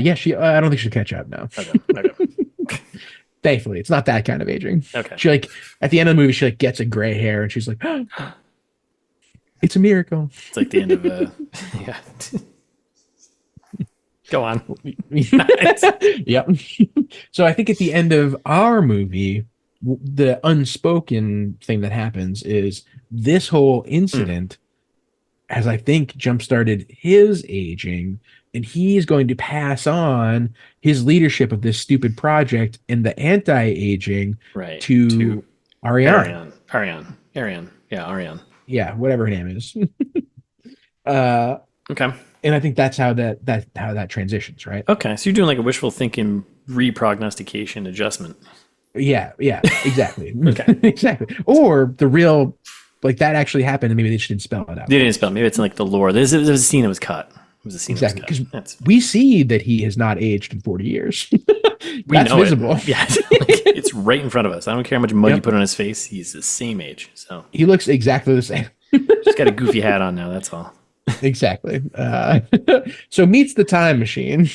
don't think she'll catch up, no. Okay. Thankfully, it's not that kind of aging. Okay. She like at the end of the movie, she like gets a gray hair, and she's like, oh, "It's a miracle." It's like the end of yeah. Go on. Nice. Yep. So I think at the end of our movie, the unspoken thing that happens is this whole incident has, I think, jump-started his aging, and he's going to pass on his leadership of this stupid project and the anti-aging to Ariane. Ariane. Yeah, Ariane. Yeah, whatever her name is. Okay. And I think that's how that transitions, right? Okay, so you're doing like a wishful thinking reprognostication adjustment. Yeah, exactly. Okay. Exactly. Or the real, like, that actually happened, and maybe they just didn't spell it out. They didn't spell it. Maybe it's in like the lore. There's a scene that was cut. It was a scene exactly, that was cut. because we see that he has not aged in 40 years. That's visible. Yeah, it's right in front of us. I don't care how much mud you put on his face. He's the same age. So he looks exactly the same. Just got a goofy hat on now. That's all. Exactly. So meets the time machine.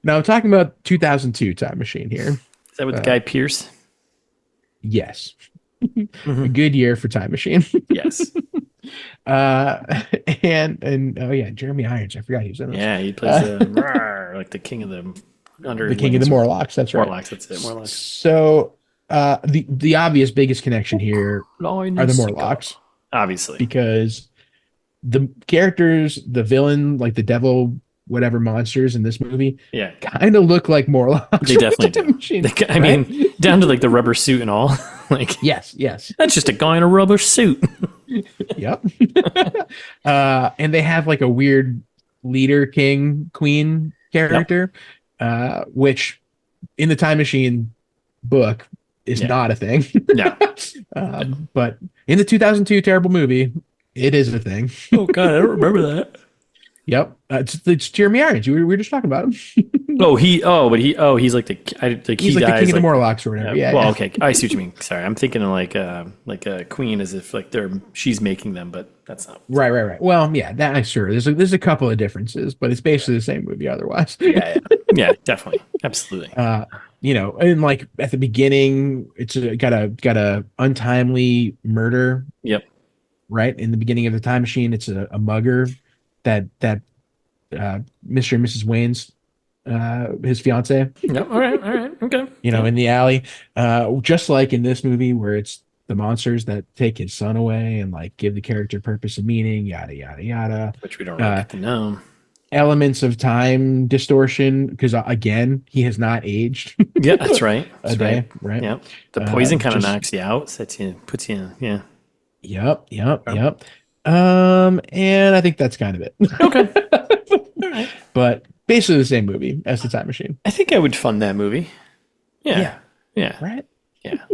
Now I'm talking about 2002 Time Machine here. Is that with the guy Pierce? Yes. A good year for Time Machine. Yes. And oh yeah, Jeremy Irons. I forgot he was in it. Yeah, he plays like the king of the king of the Morlocks. That's right. Morlocks. That's it. Morlocks. So the obvious biggest connection here are the Morlocks, obviously, because the characters, the villain, like the devil, whatever monsters in this movie, kind of look like Morlocks. They definitely do. I mean, down to like the rubber suit and all. Like, yes, that's just a guy in a rubber suit. Yep. And they have like a weird leader, king, queen character, which in the Time Machine book is not a thing. No. But in the 2002 terrible movie, it is a thing. Oh God, I don't remember that. Yep, it's Jeremy Irons. We were just talking about him. He's like the he's like the king of the Morlocks or whatever. Yeah. Okay, I see what you mean. Sorry, I'm thinking of like a queen, as if like she's making them, but that's not right. Well, yeah, that sure. There's a couple of differences, but it's basically the same movie otherwise. Yeah, definitely, absolutely. You know, and like at the beginning, it's got a untimely murder. Yep. Right in the beginning of the Time Machine, it's a mugger that Mr. and Mrs. Wayne's his fiance. Yep. All right, okay. You know, in the alley, just like in this movie where it's the monsters that take his son away and like give the character purpose and meaning, yada yada yada. Which we don't really get to know. Elements of time distortion, because again, he has not aged. Yeah, that's right. Right. Yeah. The poison kind of knocks you out, puts you in. Yeah. Yep. And I think that's kind of it. Okay. All right. But basically the same movie as the Time Machine. I think I would fund that movie. Yeah. Right? Yeah.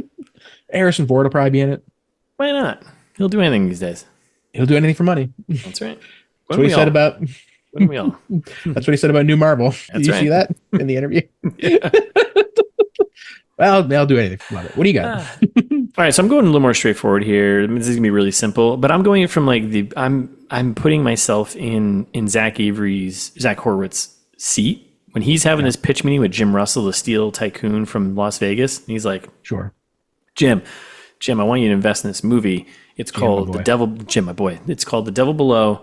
Harrison Ford will probably be in it. Why not? He'll do anything these days. He'll do anything for money. That's right. That's what he said about. That's what he said about New Marvel. Did you see that in the interview? Yeah. Well, they'll do anything. Love it. What do you got? All right, so I'm going a little more straightforward here. This is gonna be really simple, but I'm going from like I'm putting myself in Zach Horowitz's seat when he's having this pitch meeting with Jim Russell, the steel tycoon from Las Vegas. And he's like, "Sure, Jim, Jim, I want you to invest in this movie. It's called The Devil, Jim, my boy. It's called The Devil Below.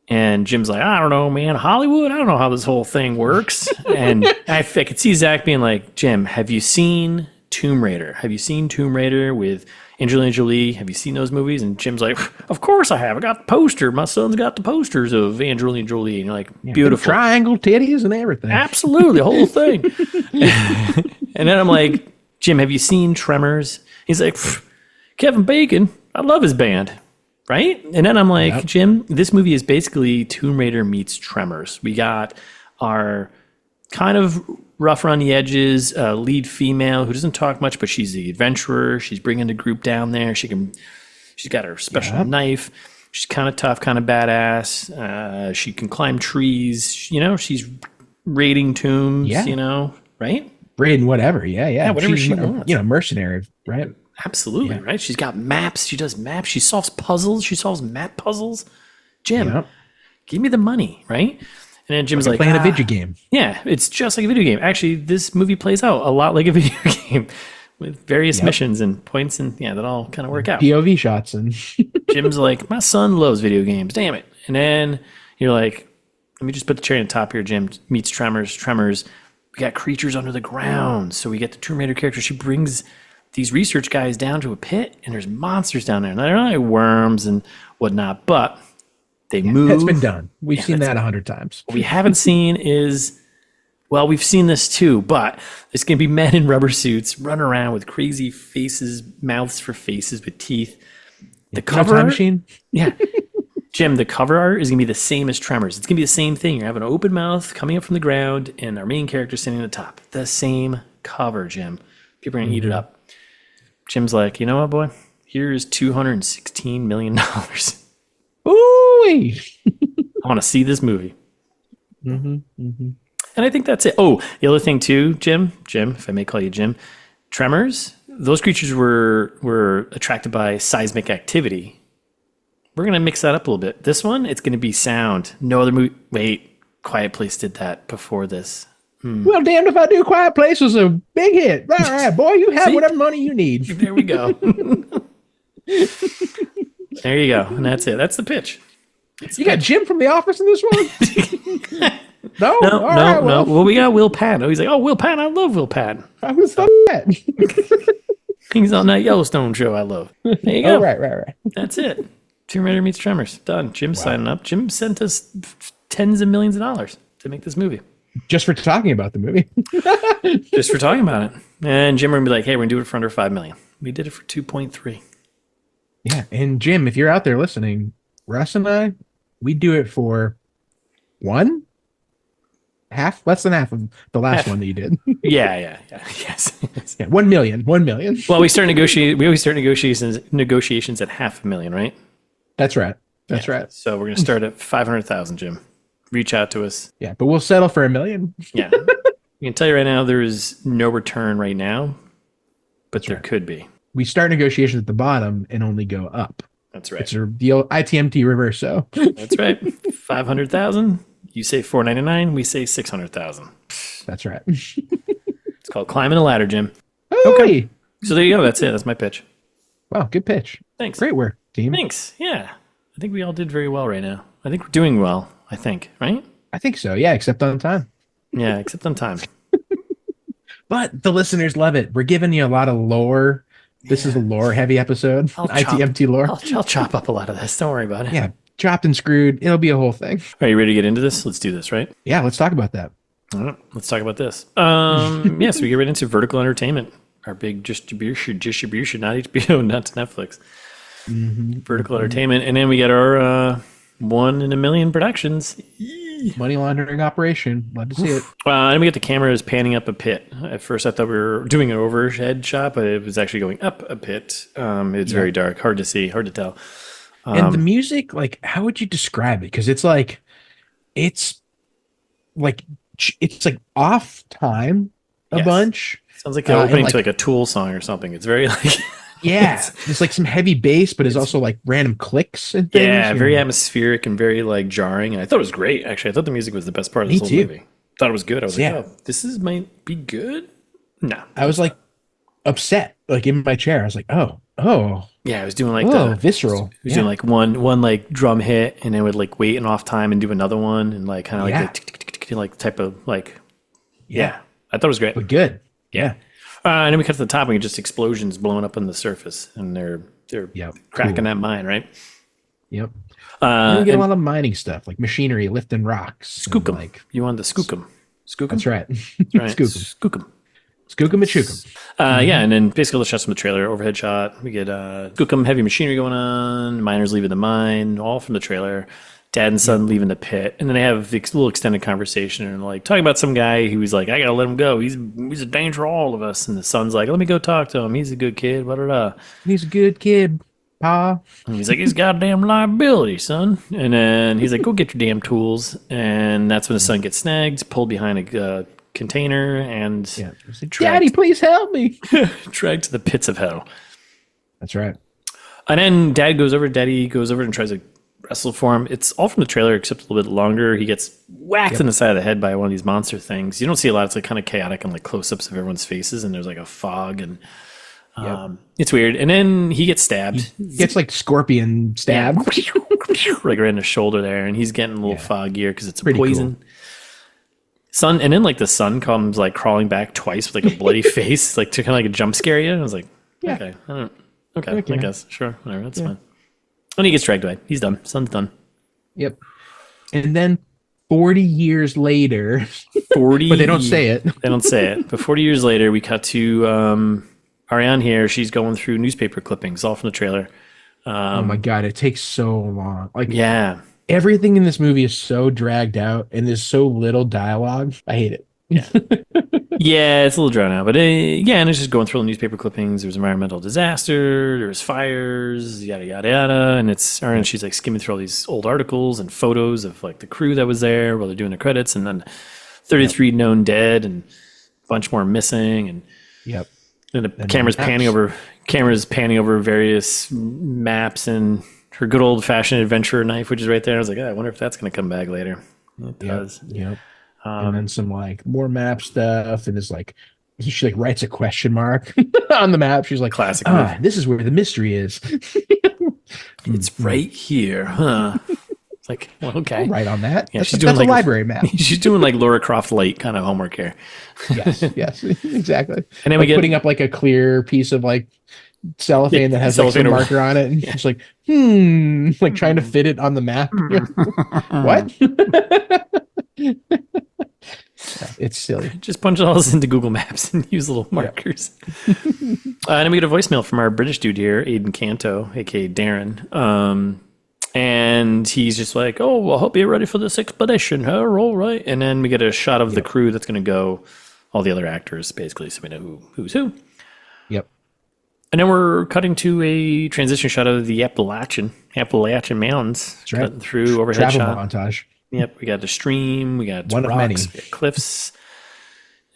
And Jim's like, I don't know, man, Hollywood, I don't know how this whole thing works. And I could see Zach being like, Jim, have you seen Tomb Raider? Have you seen Tomb Raider with Angelina Jolie? Have you seen those movies? And Jim's like, of course I have. I got the poster. My son's got the posters of Angelina Jolie. And you're like, beautiful. Triangle titties and everything. Absolutely, the whole thing. And then I'm like, Jim, have you seen Tremors? He's like, Kevin Bacon, I love his band. Right? And then I'm like, Jim, this movie is basically Tomb Raider meets Tremors. We got our kind of rough around the edges lead female who doesn't talk much, but she's the adventurer. She's bringing the group down there. She's got her special knife. She's kind of tough, kind of badass. She can climb trees. You know, she's raiding tombs, you know, right? Raiding whatever. Yeah, whatever she wants. You know, mercenary, right? Absolutely, right? She's got maps. She does maps. She solves puzzles. She solves map puzzles. Jim, give me the money, right? And then Jim's like playing a video game. Yeah, it's just like a video game. Actually, this movie plays out a lot like a video game with various missions and points and that all kind of work out. POV shots and Jim's like, my son loves video games. Damn it. And then you're like, let me just put the cherry on top here. Jim meets Tremors. Tremors. We got creatures under the ground. So we get the Tomb Raider character. She brings these research guys down to a pit, and there's monsters down there. And they're like worms and whatnot, but they move. That's been done. We've seen that 100 times. What we haven't seen is, well, we've seen this too, but it's going to be men in rubber suits running around with crazy faces, mouths for faces with teeth. The cover time machine? Yeah. Jim, the cover art is going to be the same as Tremors. It's going to be the same thing. You're having an open mouth coming up from the ground, and our main character sitting at the top. The same cover, Jim. People are going to eat it up. Jim's like, you know what, boy? Here's $216 million. Ooh! I want to see this movie. And I think that's it. Oh, the other thing too, Jim, if I may call you Jim, Tremors, those creatures were attracted by seismic activity. We're going to mix that up a little bit. This one, it's going to be sound. No other movie. Wait, Quiet Place did that before this. Well, damned if I do. Quiet Place was a big hit. All right, boy, you have whatever money you need. There we go. There you go. And that's it. That's the pitch. You got Jim from The Office in this one? No. No. Well, we got Will Patton. Oh, he's like, Will Patton. I love Will Patton. I was that. He's on that Yellowstone show I love. There you go. Right. That's it. Tomb Raider meets Tremors. Done. Jim's signing up. Jim sent us tens of millions of dollars to make this movie. Just for talking about the movie. Just for talking about it. And Jim would be like, hey, we're going to do it for under $5 million. We did it for 2.3. Yeah. And Jim, if you're out there listening, Russ and I, we do it for less than half of the last one that you did. Yeah. Yes. Yeah, 1 million. Well, we always start negotiations at $500,000, right? That's right. That's right. So we're going to start at 500,000, Jim. Reach out to us. Yeah, but we'll settle for $1 million. Yeah. I can tell you right now, there is no return right now, but there could be. We start negotiations at the bottom and only go up. That's right. It's the old ITMT reverse. So that's right. 500,000. You say 499. We say 600,000. That's right. It's called climbing a ladder, Jim. Oy. Okay. So there you go. That's it. That's my pitch. Wow. Good pitch. Thanks. Great work, team. Thanks. Yeah. I think we all did very well right now. I think we're doing well. I think, right? I think so. Yeah. Except on time. Yeah. Except on time. But the listeners love it. We're giving you a lot of lore. This is a lore-heavy episode. ITMT lore. I'll chop up a lot of this. Don't worry about it. Yeah, chopped and screwed. It'll be a whole thing. Are you ready to get into this? Let's do this, right? Yeah, let's talk about that. All right, let's talk about this. So we get right into vertical entertainment. Our big distribution, not HBO, not Netflix. Vertical entertainment. And then we get our 1 in a million productions. Money laundering operation. Love to see it. And we get the cameras panning up a pit. At first, I thought we were doing an overhead shot, but it was actually going up a pit. It's very dark, hard to see, hard to tell. And the music, like, how would you describe it? Because it's like off time a bunch. Sounds like the opening to like a Tool song or something. It's very like. Yeah, it's like some heavy bass, but it's also like random clicks and things. Yeah, very atmospheric and very like jarring. And I thought it was great. Actually, I thought the music was the best part of this whole movie. Thought it was good. I was like, this might be good. No, I was like upset, like in my chair. I was like, oh, Oh, Yeah, it was doing like oh, the visceral. he was doing like one like drum hit, and then would like wait an off time and do another one, and like kind of like the Yeah. tick, tick, tick, tick, like type of like Yeah. I thought it was great. But good. Yeah. And then we cut to the top and just explosions blowing up on the surface, and they're Yep. cracking Cool. that mine, right? Yep. And we get a And lot of mining stuff, like machinery lifting rocks. skook 'em. Like, You wanted to skook 'em. Skook 'em? that's right. Right. Skook 'em. Skook 'em. Skook 'em and chook 'em. Yeah, and then basically the shots from the trailer, overhead shot. We get Skookum, heavy machinery going on, miners leaving the mine, all from the trailer. Dad and son leaving the pit, and then they have a little extended conversation and like talking about some guy who's like, I gotta let him go. He's a danger to all of us. And the son's like, let me go talk to him. He's a good kid. Blah, blah, blah. He's a good kid, Pa. And he's like, he's goddamn liability, son. And then he's like, go get your damn tools. And that's when the son gets snagged, pulled behind a container, and Yeah. He's like, Daddy, please help me. dragged to the pits of hell. That's right. And then Daddy goes over and tries to wrestle for him. It's all from the trailer, except a little bit longer. He gets whacked in the side of the head by one of these monster things. You don't see a lot. It's like kind of chaotic and like close-ups of everyone's faces, and there's like a fog, and it's weird. And then he gets stabbed. Gets like scorpion stab. Like right in the shoulder there, and he's getting a little foggier because it's a Pretty poison. cool. Sun, and then like the sun comes like crawling back twice with like a bloody face, like to kind of like a jump scare you. I was like, Yeah. okay, I Okay. guess, sure, whatever, that's fine. And he gets dragged away. He's done. Son's done. Yep. And then 40 years later, 40, but they don't say it. They don't say it. But 40 years later, we cut to Ariane here. She's going through newspaper clippings, all from the trailer. Oh my God, it takes so long. Like, Yeah. everything in this movie is so dragged out and there's so little dialogue. I hate it. Yeah, it's a little drawn out, but and it's just going through the newspaper clippings. There's environmental disaster, there's fires, yada yada yada, and she's like skimming through all these old articles and photos of like the crew that was there while they're doing the credits, and then 33 known dead and a bunch more missing, and Yep. then the camera's panning over various maps and her good old fashioned adventurer knife, which is right there. I was like, I wonder if that's going to come back later. It does. Yep. And then some like more map stuff, and it's like she like writes a question mark on the map. She's like, Classic move. This is where the mystery is. It's right here, huh? It's like, well, okay. Right on that. Yeah, That's a library map. She's doing like Laura Croft Light kind of homework here. Yes, exactly. And then like putting up like a clear piece of like cellophane that has like some marker on it, and she's like, like trying to fit it on the map. What? It's silly. Just punch all this into Google Maps and use little markers. And then we get a voicemail from our British dude here, Adan Canto, aka Darren. And he's just like, "Oh, well, I hope you're ready for this expedition, huh? All right." And then we get a shot of the crew that's going to go, all the other actors, basically, so we know who's who. Yep. And then we're cutting to a transition shot of the Appalachian Mountains. That's right. Cutting through overhead Travel shot. montage. Yep, we got the stream, we got One of rocks, many. we got cliffs,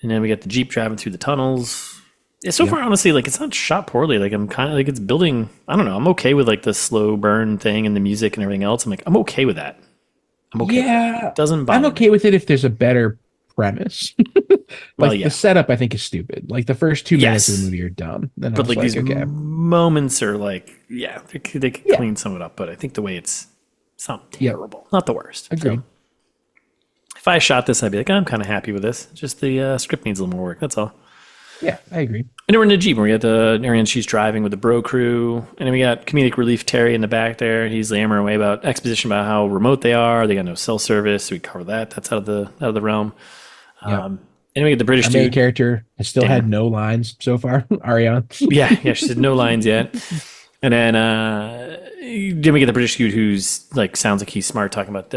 and then we got the Jeep driving through the tunnels. Yeah, so far, honestly, like it's not shot poorly. Like I'm kind of like it's building. I don't know. I'm okay with like the slow burn thing and the music and everything else. I'm like I'm okay with that. I'm okay. Yeah, it doesn't bother I'm okay me. with it if there's a better premise. The setup I think is stupid. Like the first 2 minutes of the movie are dumb. Then But like these okay. moments are like, yeah, they could clean some of it up. But I think the way it's not terrible, not the worst. Agreed. So, if I shot this, I'd be like, I'm kind of happy with this. Just the script needs a little more work. That's all. Yeah, I agree. And then we're in the Jeep. We got the Ariane, she's driving with the bro crew. And then we got comedic relief Terry in the back there. He's yammering away about exposition about how remote they are. They got no cell service. So we cover that. That's out of the realm. And then we get the British Our main dude. character has still had no lines so far. Ariane. Yeah, she said no lines yet. And then we get the British dude who's like sounds like he's smart, talking about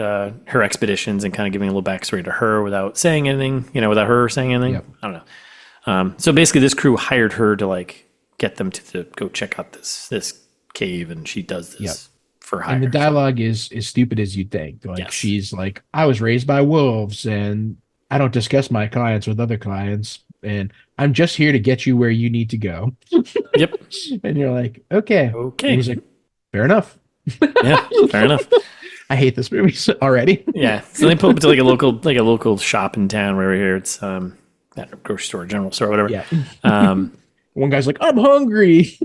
her expeditions and kind of giving a little backstory to her without saying anything. Without her saying anything. Yep. I don't know. So basically, this crew hired her to like get them to go check out this cave, and she does this for hire. And the dialogue is as stupid as you'd think. Like she's like, I was raised by wolves, and I don't discuss my clients with other clients, and I'm just here to get you where you need to go. Yep. And you're like, okay. And he's like, fair enough. Yeah, fair enough. I hate this movie already. Yeah. So they pull up to like a local shop in town where we're here. It's at a grocery store, general store, whatever. Yeah. One guy's like, I'm hungry.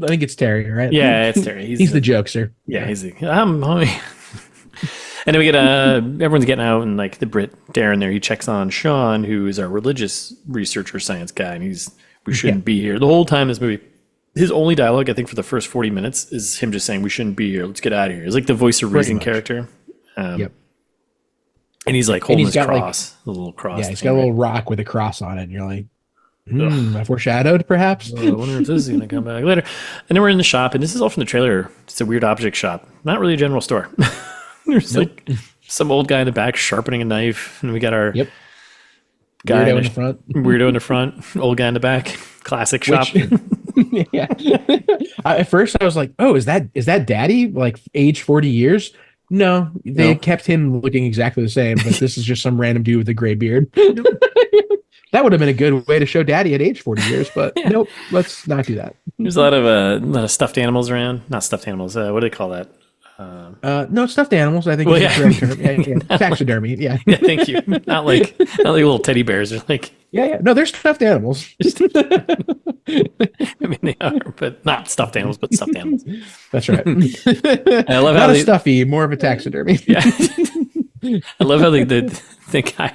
I think it's Terry, right? Yeah, it's Terry. He's the jokester. Yeah, he's the. And then we get everyone's getting out, and like the Brit Darren there, he checks on Sean, who is our religious researcher science guy, and we shouldn't be here. The whole time in this movie, his only dialogue, I think, for the first 40 minutes is him just saying, "We shouldn't be here. Let's get out of here." It's like the voice of reason character. And he's like holding his cross, a little cross. Yeah, he's got a little rock with a cross on it, and you're like, I foreshadowed, perhaps. I wonder if this is going to come back later. And then we're in the shop, and this is all from the trailer. It's a weird object shop, not really a general store. There's like some old guy in the back sharpening a knife, and we got our guy weirdo in the front. Weirdo in the front, old guy in the back. Classic shop. Yeah. At first, I was like, "Oh, is that Daddy? Like age 40 years?" No, they kept him looking exactly the same, but this is just some random dude with a gray beard. That would have been a good way to show Daddy at age 40 years, but nope, let's not do that. There's a lot of stuffed animals around. Not stuffed animals. What do they call that? No, stuffed animals. I think is the correct term. Yeah. Taxidermy. Yeah. Yeah. Thank you. Not like little teddy bears. They're like. Yeah. No, they're stuffed animals. I mean, they are, but not stuffed animals, but stuffed animals. That's right. I love how stuffy, more of a taxidermy. Yeah. I love how the guy,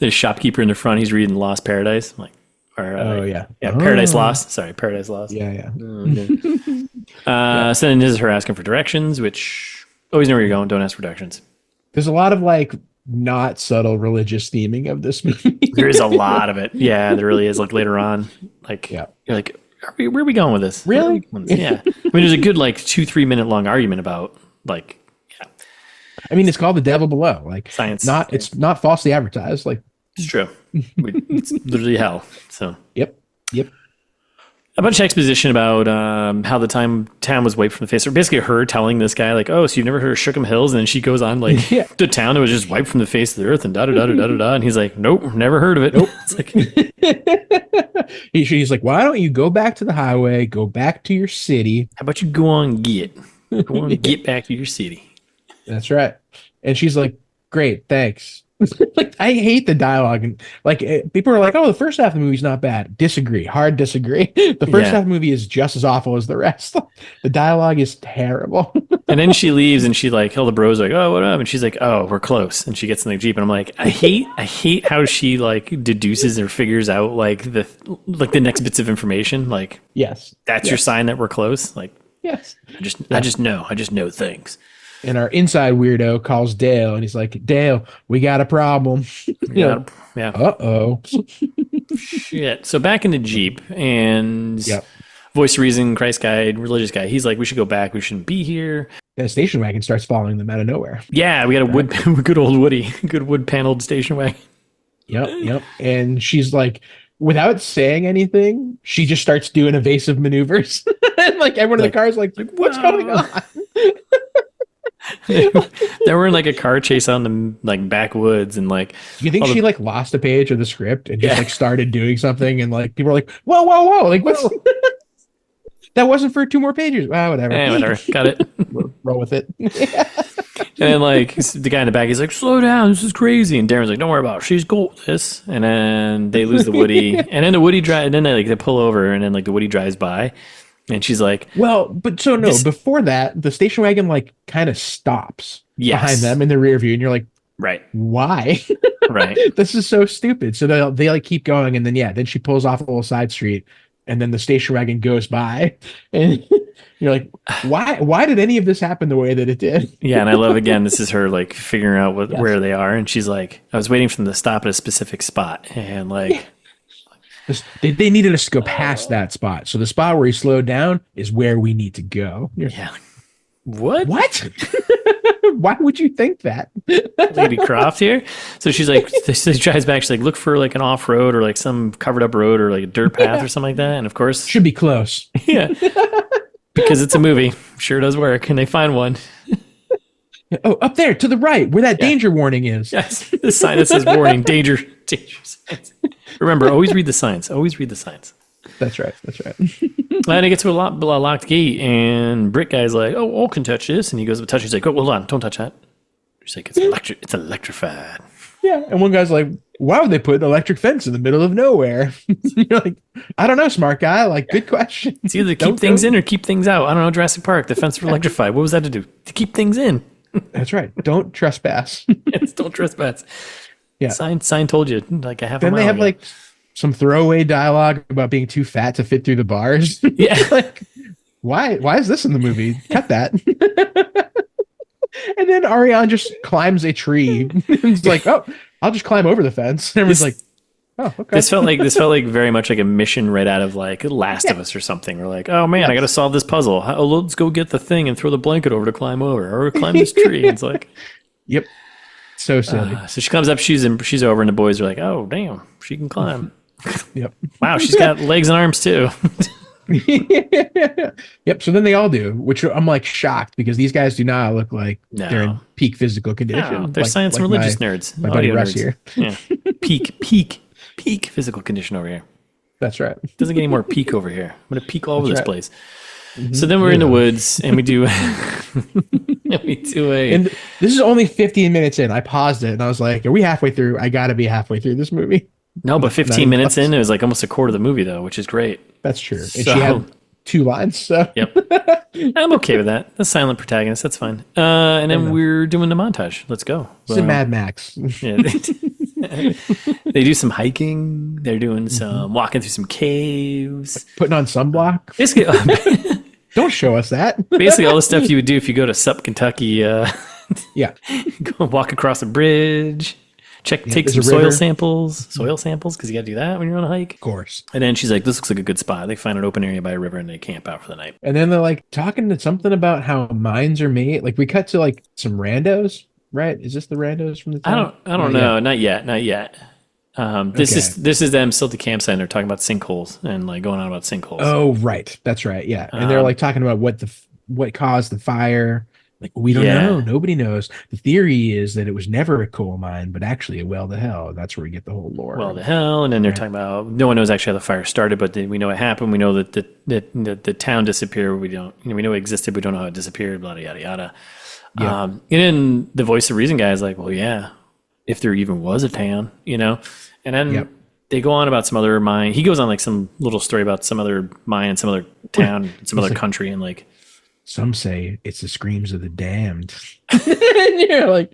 the shopkeeper in the front, he's reading Lost Paradise. I'm like, Paradise Lost. Sorry, Paradise Lost. Yeah. So then this is her asking for directions, which always know where you're going. Don't ask for directions. There's a lot of like not subtle religious theming of this movie. There is a lot of it. Yeah, there really is. Like later on, like you're like, where are we going with this? Really? Yeah. I mean, there's a good like 2-3 minute long argument about like. Yeah. I mean, it's called The Devil Below. Like science. It's not falsely advertised. Like it's true. It's literally hell. So. Yep. A bunch of exposition about how the town was wiped from the face. Or basically her telling this guy, like, oh, so you've never heard of Shookham Hills? And then she goes on, like, the town that was just wiped from the face of the earth and da-da-da-da-da-da. And he's like, nope, never heard of it. Nope. It's like, he's like, why don't you go back to the highway, go back to your city? How about you go on get back to your city? That's right. And she's like, great, thanks. Like, I hate the dialogue, and like people are like, "Oh, the first half of the movie's not bad." Hard disagree. The first half of the movie is just as awful as the rest. The dialogue is terrible. And then she leaves, and she like, Hildebro's like, "Oh, what up?" And she's like, "Oh, we're close." And she gets in the Jeep, and I'm like, I hate how she like deduces or figures out like the next bits of information. Like, that's your sign that we're close. Like, I just know things. And our inside weirdo calls Dale, and he's like, "Dale, we got a problem." Yeah. Uh-oh. Shit. So back in the Jeep, and voice of reason, Christ guy, religious guy, he's like, we should go back. We shouldn't be here. And a station wagon starts following them out of nowhere. Yeah, we got a good old Woody, good wood-paneled station wagon. Yep. And she's like, without saying anything, she just starts doing evasive maneuvers. And like everyone in the car is like, what's going on? They were in like a car chase on the like backwoods, and like you think she like lost a page of the script and just like started doing something, and like people are like, whoa, like what's that wasn't for 2 more pages. Whatever. Got it. Roll with it. And then like the guy in the back, he's like, slow down, this is crazy. And Darren's like, don't worry about it, she's cool with this. And then they lose the Woody, and then the Woody and then they pull over, and then like the Woody drives by. And she's like, well, but so no, before that, the station wagon like kind of stops behind them in the rear view. And you're like, right. Why? Right. This is so stupid. So they like keep going. And then she pulls off a little side street, and then the station wagon goes by. And you're like, why did any of this happen the way that it did? Yeah. And I love, again, this is her like figuring out where they are. And she's like, I was waiting for them to stop at a specific spot. And like, they needed us to go past that spot. So the spot where he slowed down is where we need to go. What? Why would you think that? Lady Croft here. So she's like, she drives back. She's like, look for like an off road or like some covered up road or like a dirt path or something like that. And of course, should be close. Yeah. Because it's a movie. Sure does work. And they find one. Oh, up there to the right where that danger warning is. Yes. The sign that says warning, danger signs. Remember, always read the signs. Always read the signs. That's right. And he gets to a locked gate, and Brit guy's like, oh, all can touch this. And he goes to touch it. He's like, oh, hold on, don't touch that. She's like, it's electrified. Yeah. And one guy's like, why would they put an electric fence in the middle of nowhere? You're like, I don't know, smart guy. Like, good question. It's either keep things in or keep things out. I don't know, Jurassic Park, the fence for electrified. What was that to do? To keep things in. That's right. Don't trespass. Yes, don't trespass. Yeah. Sign told you, like I have. Then they have like some throwaway dialogue about being too fat to fit through the bars. Yeah. Like, why is this in the movie? Cut that. And then Ariane just climbs a tree. It's like, oh, I'll just climb over the fence. And everyone's like, oh, okay. This felt like very much like a mission right out of like Last of Us or something. We're like, oh man, I got to solve this puzzle. Let's go get the thing and throw the blanket over to climb over, or climb this tree. It's like, yep, so silly. So she climbs up, she's over, and the boys are like, oh damn, she can climb. Yep. Wow, she's got legs and arms too. Yep. So then they all do, which I'm like shocked because these guys do not look like they're in peak physical condition. No, they're science and religious nerds. My buddy Russ here. Yeah. Peak physical condition over here. That's right. Doesn't get any more peak over here. I'm gonna peak all over this place. Mm-hmm. So then we're in the woods and we do and this is only 15 minutes in. I paused it and I was like, are we halfway through? I gotta be halfway through this movie. No, but 15 minutes in, it was like almost a quarter of the movie though, which is great. That's true. And she had 2 lines, so yep. I'm okay with that. The silent protagonist, that's fine. And then we're doing the montage. Let's go. It's a Mad Max. Yeah, they do some hiking. They're doing some walking through some caves. Like putting on sunblock. Basically, don't show us that. Basically, all the stuff you would do if you go to Sup, Kentucky. Yeah. Go walk across a bridge. Take some soil samples because you got to do that when you're on a hike. Of course. And then she's like, this looks like a good spot. They find an open area by a river and they camp out for the night. And then they're like talking to something about how mines are made. Like we cut to like some randos, right? Is this the randos from the time? I don't know. Not yet. This is them still at the campsite and they're talking about sinkholes and like going on about sinkholes. Oh, right. That's right. Yeah. And they're like talking about what caused the fire. Like, we don't know. Nobody knows. The theory is that it was never a coal mine, but actually a well to hell. That's where we get the whole lore. Well to hell. And then they're talking about no one knows actually how the fire started, but we know it happened. We know that the town disappeared. We know it existed. We don't know how it disappeared, blah, yada, yada. Yeah. And then the voice of reason guy is like, well, yeah, if there even was a town, And then they go on about some other mine. He goes on like some little story about some other mine, some other town, some other country. And like, some say it's the screams of the damned. And you're like,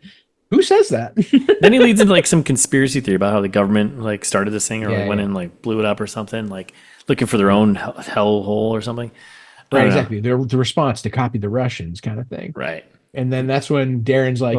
who says that? Then he leads into like some conspiracy theory about how the government like started this thing or went in and like blew it up or something, like looking for their own hell hole or something. Right, exactly. The response to copy the Russians kind of thing. Right. And then that's when Darren's like,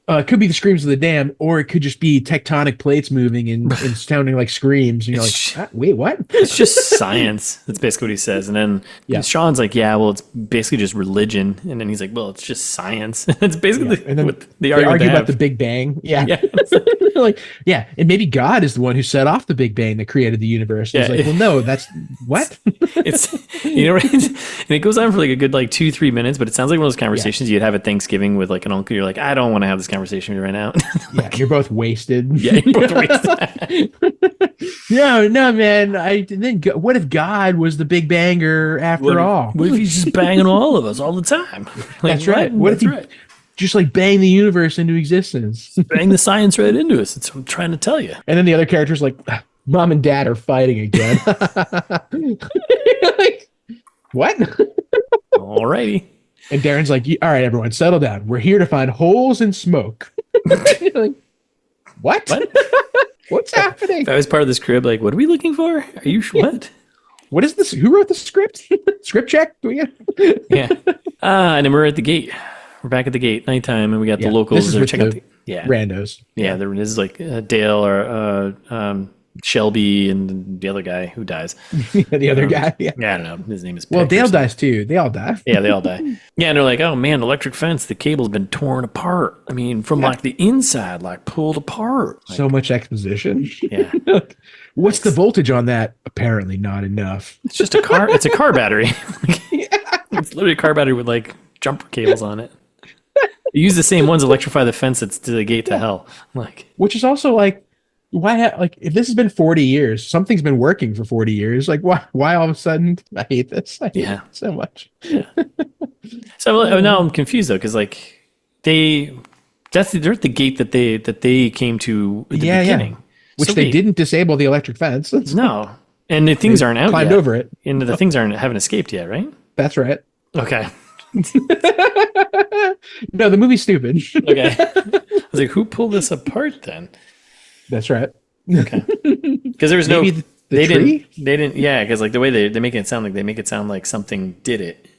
it could be the screams of the damned, or it could just be tectonic plates moving and sounding like screams. And you're like, wait, what? It's just science. That's basically what he says. And then Sean's like, yeah, well, it's basically just religion. And then he's like, well, it's just science. It's basically and then what they argue about the Big Bang. Yeah. Like, and maybe God is the one who set off the Big Bang that created the universe. And it's like, well, no, that's what? It's, right? And it goes on for like a good 2-3 minutes, but it sounds like one of those conversations you'd have at Thanksgiving with like an uncle. You're like, I don't want to have this conversation with you right now. You're both wasted. Yeah, you're both wasted. No, man. What if God was the Big Banger after all? What if he's just banging all of us all the time? That's right. What if he just like bang the universe into existence? Bang the science right into us. That's what I'm trying to tell you. And then the other character's like, Mom and Dad are fighting again. Like, what? Alrighty. And Darren's like, all right, everyone, settle down. We're here to find holes in smoke. Like, what? What's happening? If I was part of this crib, like, what are we looking for? Are you what? What is this? Who wrote the script? Script check? Yeah. And then we're at the gate. We're back at the gate, nighttime, and we got the locals that are checking out the randos. Yeah, this is like Dale or Shelby and the other guy who dies. The other guy? Yeah, I don't know. His name is Well, Dale dies too. They all die. Yeah, they all die. Yeah, and they're like, oh man, electric fence, the cable's been torn apart. I mean, from like the inside, like pulled apart. Like, so much exposition. Yeah. What's the voltage on that? Apparently not enough. It's just a car. It's a car battery. It's literally a car battery with like jumper cables on it. You use the same ones, electrify the fence that's to the gate to hell. Like, which is also like, why? Like, if this has been 40 years, something's been working for 40 years. Like, why all of a sudden? I hate this. I hate it so much. Yeah. So now I'm confused though, because like they They're at the gate that they came to at the beginning. Which so they didn't disable the electric fence. No. And the things aren't out climbed yet. over it. And the things haven't escaped yet, right? That's right. Okay. No, the movie's stupid. Okay. I was like, who pulled this apart then? That's right. Okay. Because there was no Maybe the tree? They didn't yeah, because like the way they make it sound like something did it.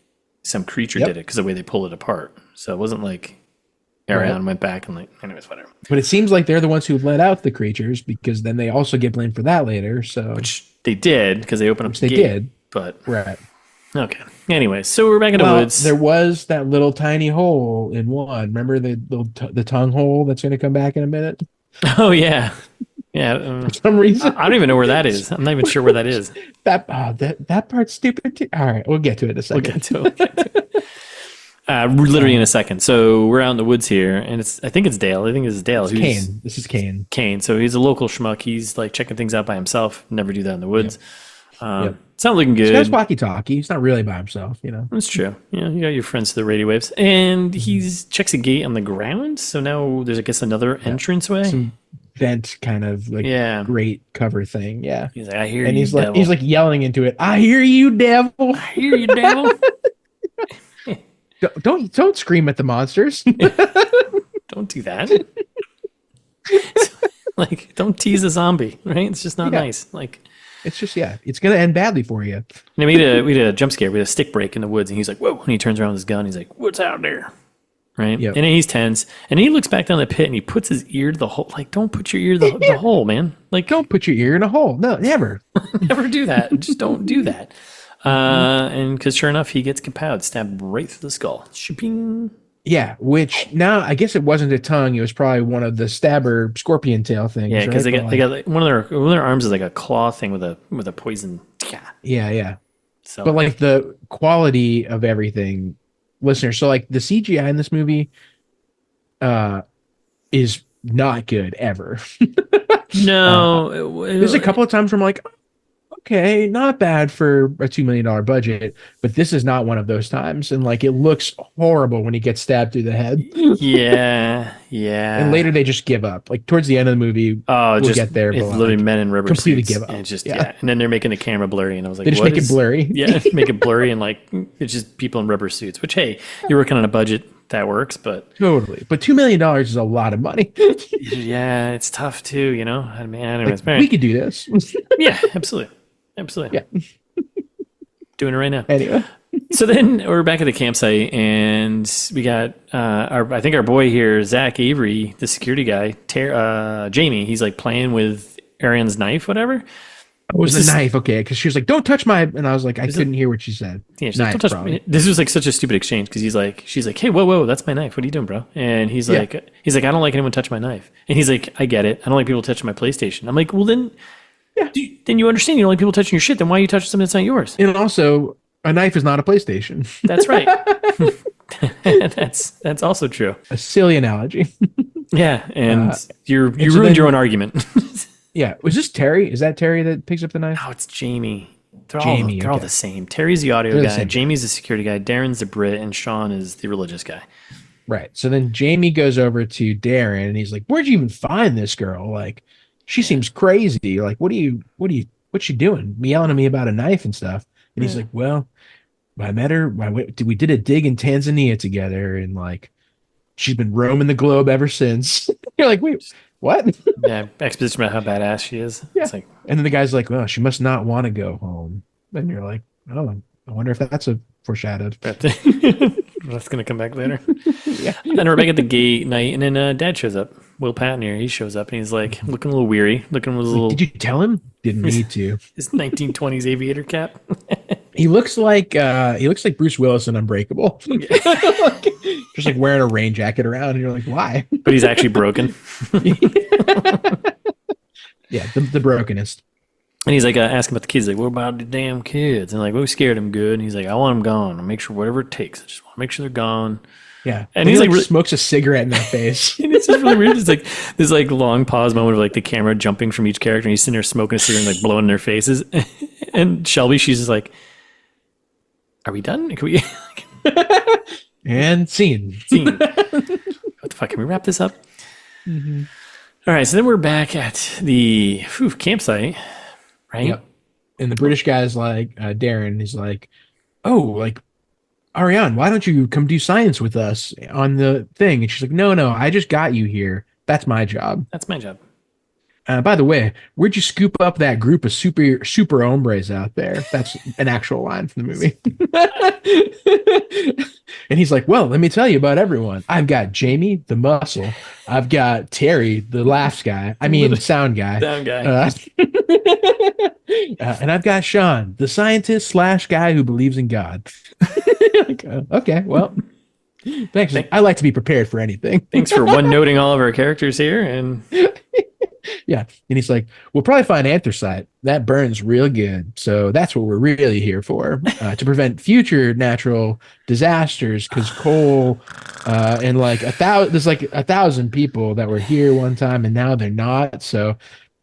Some creature did it because the way they pull it apart. So it wasn't like Ariane went back and like, anyways, whatever. But it seems like they're the ones who let out the creatures because then they also get blamed for that later. So which they did because they opened up the gate. They did. But right. Okay. Anyway, so we're back in the woods. There was that little tiny hole in one. Remember the tongue hole that's going to come back in a minute? Oh yeah. Yeah. For some reason. I don't even know where that is. I'm not even sure where that is. That part's stupid too. All right, we'll get to it in a second. We'll get to it. Literally in a second. So we're out in the woods here, and I think it's Dale. I think it's Dale. It's Kane. This is Kane. Kane. So he's a local schmuck. He's like checking things out by himself. Never do that in the woods. It's not looking good. He's got walkie-talkie. He's not really by himself, That's true. You got your friends to the radio waves. And he checks a gate on the ground. So now there's, I guess, another entranceway. Some vent kind of like great cover thing. Yeah. He's like, I hear and you, he's devil. He's like yelling into it. I hear you, devil. I hear you, devil. Don't scream at the monsters. Don't do that. Like, don't tease a zombie, right? It's just not nice. Like, it's just it's gonna end badly for you. And we had a jump scare. We had a stick break in the woods, and he's like, "Whoa!" And he turns around with his gun. He's like, "What's out there?" Right? Yep. And then he's tense, and he looks back down the pit, and he puts his ear to the hole. Like, don't put your ear to the hole, man. Like, don't put your ear in a hole. No, never. Never do that. Just don't do that. And because sure enough, he gets kapowed, stabbed right through the skull. Shooping. Yeah, which now I guess it wasn't a tongue. It was probably one of the stabber scorpion tail things. Yeah, because they got like, one of their arms is like a claw thing with a poison. Yeah. So, but like the quality of everything, listeners. So like the CGI in this movie, is not good ever. No, there's a couple of times where I'm like, okay, not bad for a $2 million budget, but this is not one of those times. And like, it looks horrible when he gets stabbed through the head. Yeah. And later they just give up. Like towards the end of the movie, we'll get there. It's literally men in rubber completely suits. Give up. And it's just, And then they're making the camera blurry. And I was like, they just make it blurry. Yeah, make it blurry. And like, it's just people in rubber suits, which, hey, you're working on a budget. That works, but totally. But $2 million is a lot of money. Yeah, it's tough too, I mean, anyways, like, we could do this. Yeah, absolutely. Yeah. Doing it right now. Anyway. So then we're back at the campsite, and we got I think our boy here, Zach Avery, the security guy, Jamie. He's like playing with Ariane's knife, whatever. It was the knife, okay? Because she was like, "Don't touch my," and I was like, I couldn't hear what she said. Yeah, she's like, "Don't touch me." This was like such a stupid exchange because she's like, "Hey, whoa, that's my knife. What are you doing, bro?" And he's like, "I don't like anyone touch my knife." And he's like, "I get it. I don't like people touching my PlayStation." I'm like, "Well, then." Yeah. Then you understand you don't like people touching your shit. Then why are you touching something that's not yours? And also, a knife is not a PlayStation. That's right. That's also true. A silly analogy. Yeah, and you ruined your own argument. Yeah, was this Terry? Is that Terry that picks up the knife? No, it's Jamie. They're all the same. Terry's the audio guy. Jamie's the security guy. Darren's the Brit, and Sean is the religious guy. Right. So then Jamie goes over to Darren, and he's like, "Where'd you even find this girl? Like, she seems crazy. Like, what's she doing? Yelling at me about a knife and stuff." And he's like, "Well, I met her. We did a dig in Tanzania together, and like, she's been roaming the globe ever since." You're like, "Wait, what?" Yeah, exposition about how badass she is. Yeah. It's like, and then the guy's like, "Well, she must not want to go home." And you're like, "Oh, I wonder if that's a foreshadowed." That's gonna come back later. Yeah. And then we're back at the gate night, and then Dad shows up. Will Patton here. He shows up, and he's like looking a little weary, looking a little. Did you tell him? Didn't need to. His 1920s aviator cap. He looks like Bruce Willis in Unbreakable. Just like wearing a rain jacket around, and you're like, why? But he's actually broken. Yeah, the brokenest. And he's like asking about the kids, like, what about the damn kids? And like, we scared them good. And he's like, I want them gone. I'll make sure whatever it takes. I just want to make sure they're gone. Yeah. And he's like smokes a cigarette in their face. And it's just really weird. It's like this like long pause moment of like the camera jumping from each character, and he's sitting there smoking a cigarette and like blowing in their faces. And Shelby, she's just like, are we done? Can we and scene. what the fuck? Can we wrap this up? Mm-hmm. All right. So then we're back at the campsite, right? Yep. And the British guy's like, Darren, he's like, oh, like, Ariane, why don't you come do science with us on the thing? And she's like, no, I just got you here. That's my job. That's my job. By the way, where'd you scoop up that group of super hombres out there? That's an actual line from the movie. And he's like, well, let me tell you about everyone. I've got Jamie, the muscle. I've got Terry, the laughs guy. I mean, sound guy. Sound guy. And I've got Sean, the scientist / guy who believes in God. Like, okay, well, thanks. I like to be prepared for anything. Thanks for one-noting all of our characters here. And yeah. And he's like, we'll probably find anthracite. That burns real good. So that's what we're really here for, to prevent future natural disasters. Because coal and like there's like 1,000 people that were here one time and now they're not. So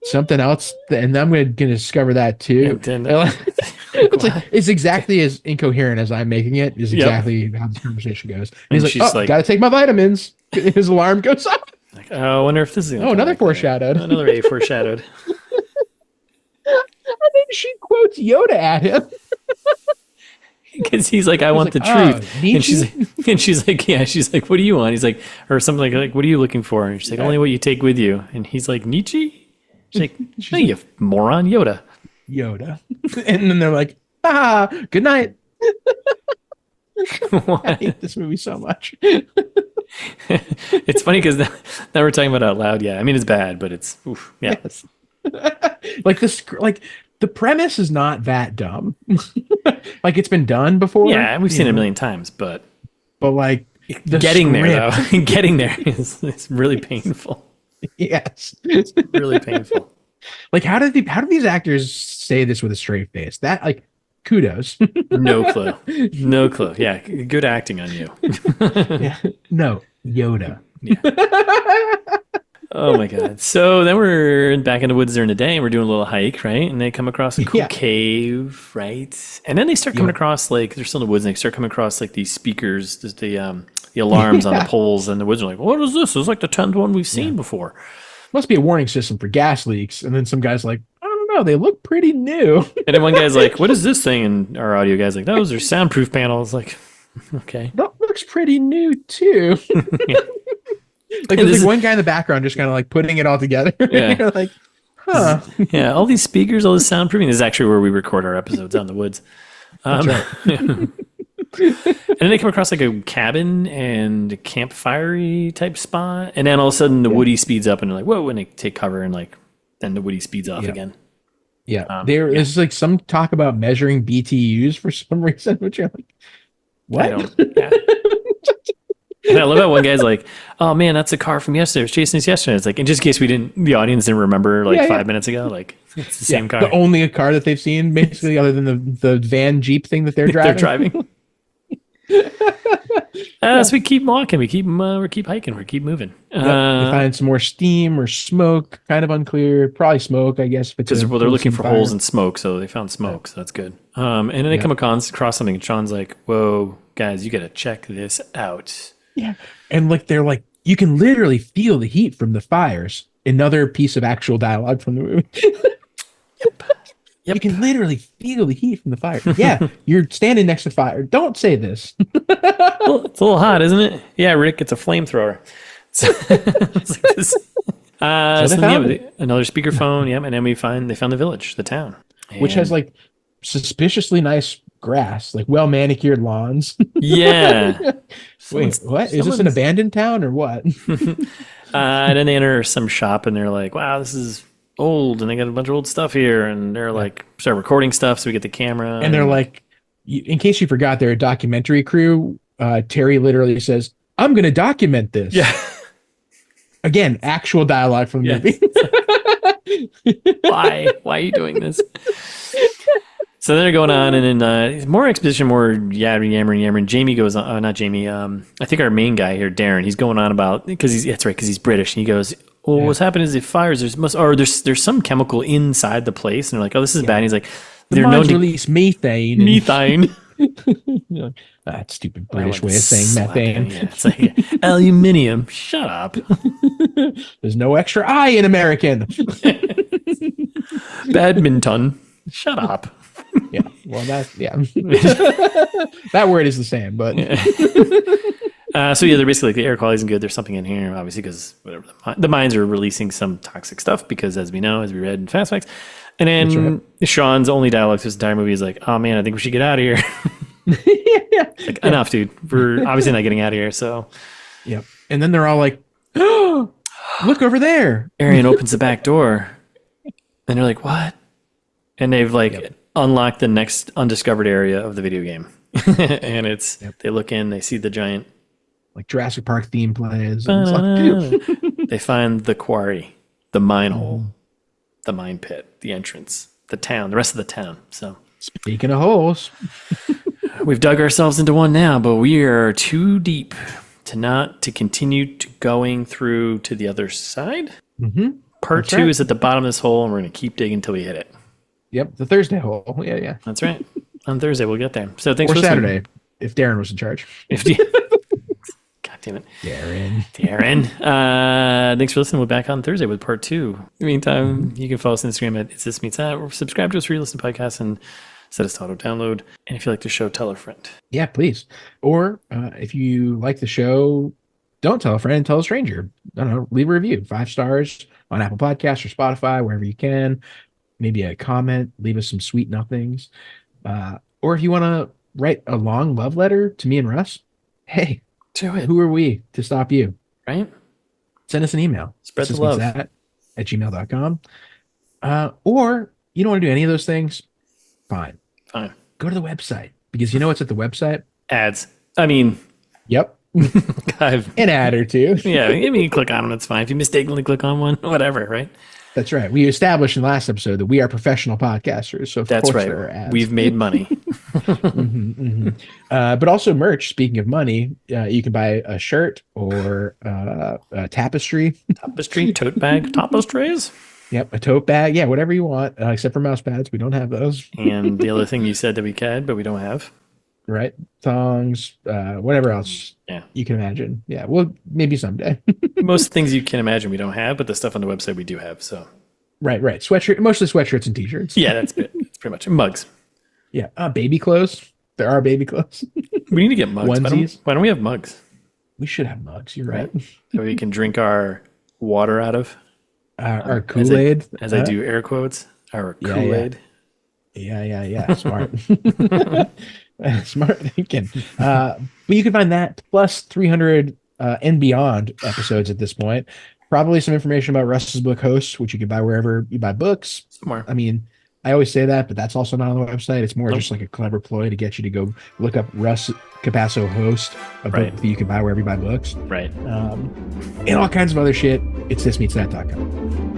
something else. And I'm going to discover that too. It's exactly as incoherent as I'm making it. Is exactly how this conversation goes. And he's like, got to take my vitamins. His alarm goes off. Like, I wonder if this is another foreshadowed. Another A foreshadowed. And then she quotes Yoda at him. Because he's like, I want the truth. And she's like, yeah, she's like, what do you want? He's like, or something like, what are you looking for? And she's like, only what you take with you. And he's like, Nietzsche? She's like, no, you moron, Yoda. And then they're like, good night. I hate this movie so much. It's funny because now we're talking about it out loud. Yeah, I mean it's bad, but it's yeah. Yes. Like the premise is not that dumb. Like it's been done before. Yeah, we've seen it a million times, but like getting there though, getting there is really painful. Yes, it's really painful. Like how do these actors say this with a straight face? That like kudos. No clue. Yeah, good acting on you. Yeah. No, Yoda. Yeah. Oh my god. So then we're back in the woods during the day and we're doing a little hike, right? And they come across a cool cave, right? And then they start coming across like they're still in the woods and they start coming across like these speakers, the alarms on the poles, and the woods are like, what is this? It's like the 10th one we've seen before. Must be a warning system for gas leaks. And then some guy's like, I don't know, they look pretty new. And then one guy's like, what is this thing? And our audio guy's like, those are soundproof panels. Like, okay. That looks pretty new too. Like there's like one guy in the background just kind of like putting it all together. Yeah. You're like, huh. Yeah, all these speakers, all this soundproofing. This is actually where we record our episodes out in the woods. That's right. And then they come across like a cabin and a campfire type spot. And then all of a sudden the Woody speeds up and they're like, whoa, and they take cover and like then the Woody speeds off again. Yeah. There is like some talk about measuring BTUs for some reason, which you're like, what? And I love how one guy's like, oh man, that's a car from yesterday. It was chasing us yesterday. It's like, in just in case the audience didn't remember like 5 minutes ago, like it's the same car. The only car that they've seen basically other than the van Jeep thing that they're driving. So we keep walking, we keep hiking, we keep moving. We find some more steam or smoke, kind of unclear. Probably smoke, I guess. Because they're looking for holes in smoke, so they found smoke, so that's good. And then they come across something, and Sean's like, "Whoa, guys, you got to check this out." Yeah, and like they're like, you can literally feel the heat from the fires. Another piece of actual dialogue from the movie. Yep. You can literally feel the heat from the fire. Yeah, you're standing next to fire. Don't say this. Well, it's a little hot, isn't it? Yeah, Rick, it's a flamethrower. It's like this. Another speakerphone. Yep, and then they found the village, the town, which has like suspiciously nice grass, like well manicured lawns. Yeah. Wait, what? Is this an abandoned town or what? And then they enter some shop and they're like, "Wow, this is old," and they got a bunch of old stuff here, and they're like start recording stuff, so we get the camera, and they're like, in case you forgot, they're a documentary crew. Terry literally says, "I'm gonna document this." Yeah. Again, actual dialogue from the movie. Why are you doing this? So then they're going on, and then more exposition, more yammering. Jamie goes on, not Jamie. I think our main guy here, Darren, he's going on about because he's British. And he goes, well, what's happened is the fires. There's some chemical inside the place, and they're like, oh, this is bad. And he's like, the mines release methane. Methane. That stupid British way of saying methane. Yeah, it's like aluminium. Shut up. There's no extra I in American. Badminton. Shut up. Yeah. Well, that word is the same, but. So yeah, they're basically like the air quality isn't good. There's something in here, obviously, because whatever the mines are releasing some toxic stuff. Because as we know, as we read in Fast Facts, and then Sean's only dialogue through this entire movie is like, "Oh man, I think we should get out of here." Like enough, dude. We're obviously not getting out of here. So, yep. And then they're all like, "Oh, look over there!" Arian opens the back door, and they're like, "What?" And they've like unlocked the next undiscovered area of the video game, and it's they look in, they see the giant. Like Jurassic Park theme plays. They find the quarry, the mine hole, the mine pit, the entrance, the town, the rest of the town. So speaking of holes, we've dug ourselves into one now, but we are too deep to continue to going through to the other side. Mm-hmm. Part two is at the bottom of this hole, and we're going to keep digging until we hit it. Yep, the Thursday hole. Yeah. That's right. On Thursday, we'll get there. So thanks for listening. Saturday, if Darren was in charge. Damn it. Darren. Thanks for listening. We'll be back on Thursday with part two. In the meantime, you can follow us on Instagram at It's This Meets That, or subscribe to us where you listen to podcasts and set us to auto download. And if you like the show, tell a friend. Yeah, please. Or if you like the show, don't tell a friend, tell a stranger. I don't know, leave a review. 5 stars on Apple Podcasts or Spotify, wherever you can. Maybe a comment, leave us some sweet nothings. Or if you want to write a long love letter to me and Russ, hey, do it. Who are we to stop you? Right? Send us an email. Spread the love. At gmail.com. Or you don't want to do any of those things? Fine. Go to the website. Because you know what's at the website? Ads. I mean. Yep. An ad or two. Yeah. I mean, you click on them. It's fine. If you mistakenly click on one, whatever, right? That's right. We established in the last episode that we are professional podcasters. So that's right. We've made money. But also merch. Speaking of money, you can buy a shirt or a tapestry. Tote bag, tapestries. Yep, a tote bag. Yeah, whatever you want, except for mouse pads. We don't have those. And the other thing you said that we had, but we don't have. Right. Thongs, whatever else you can imagine. Yeah, well, maybe someday. Most things you can imagine we don't have, but the stuff on the website we do have. So. Right. Sweatshirt, mostly sweatshirts and t-shirts. Yeah, that's it. It's pretty much mugs. Yeah, baby clothes. There are baby clothes. We need to get mugs. Why don't we have mugs? We should have mugs. You're right. So we can drink our water out of. Our Kool-Aid. As I do air quotes. Our Kool-Aid. Yeah. Smart. Smart thinking. But you can find that plus 300 and beyond episodes at this point. Probably some information about Russ's book Hosts, which you can buy wherever you buy books. Somewhere. I mean, I always say that, but that's also not on the website. It's more just like a clever ploy to get you to go look up Russ Capasso Host, a book that you can buy wherever you buy books. Right. And all kinds of other shit. It's thismeetsthat.com.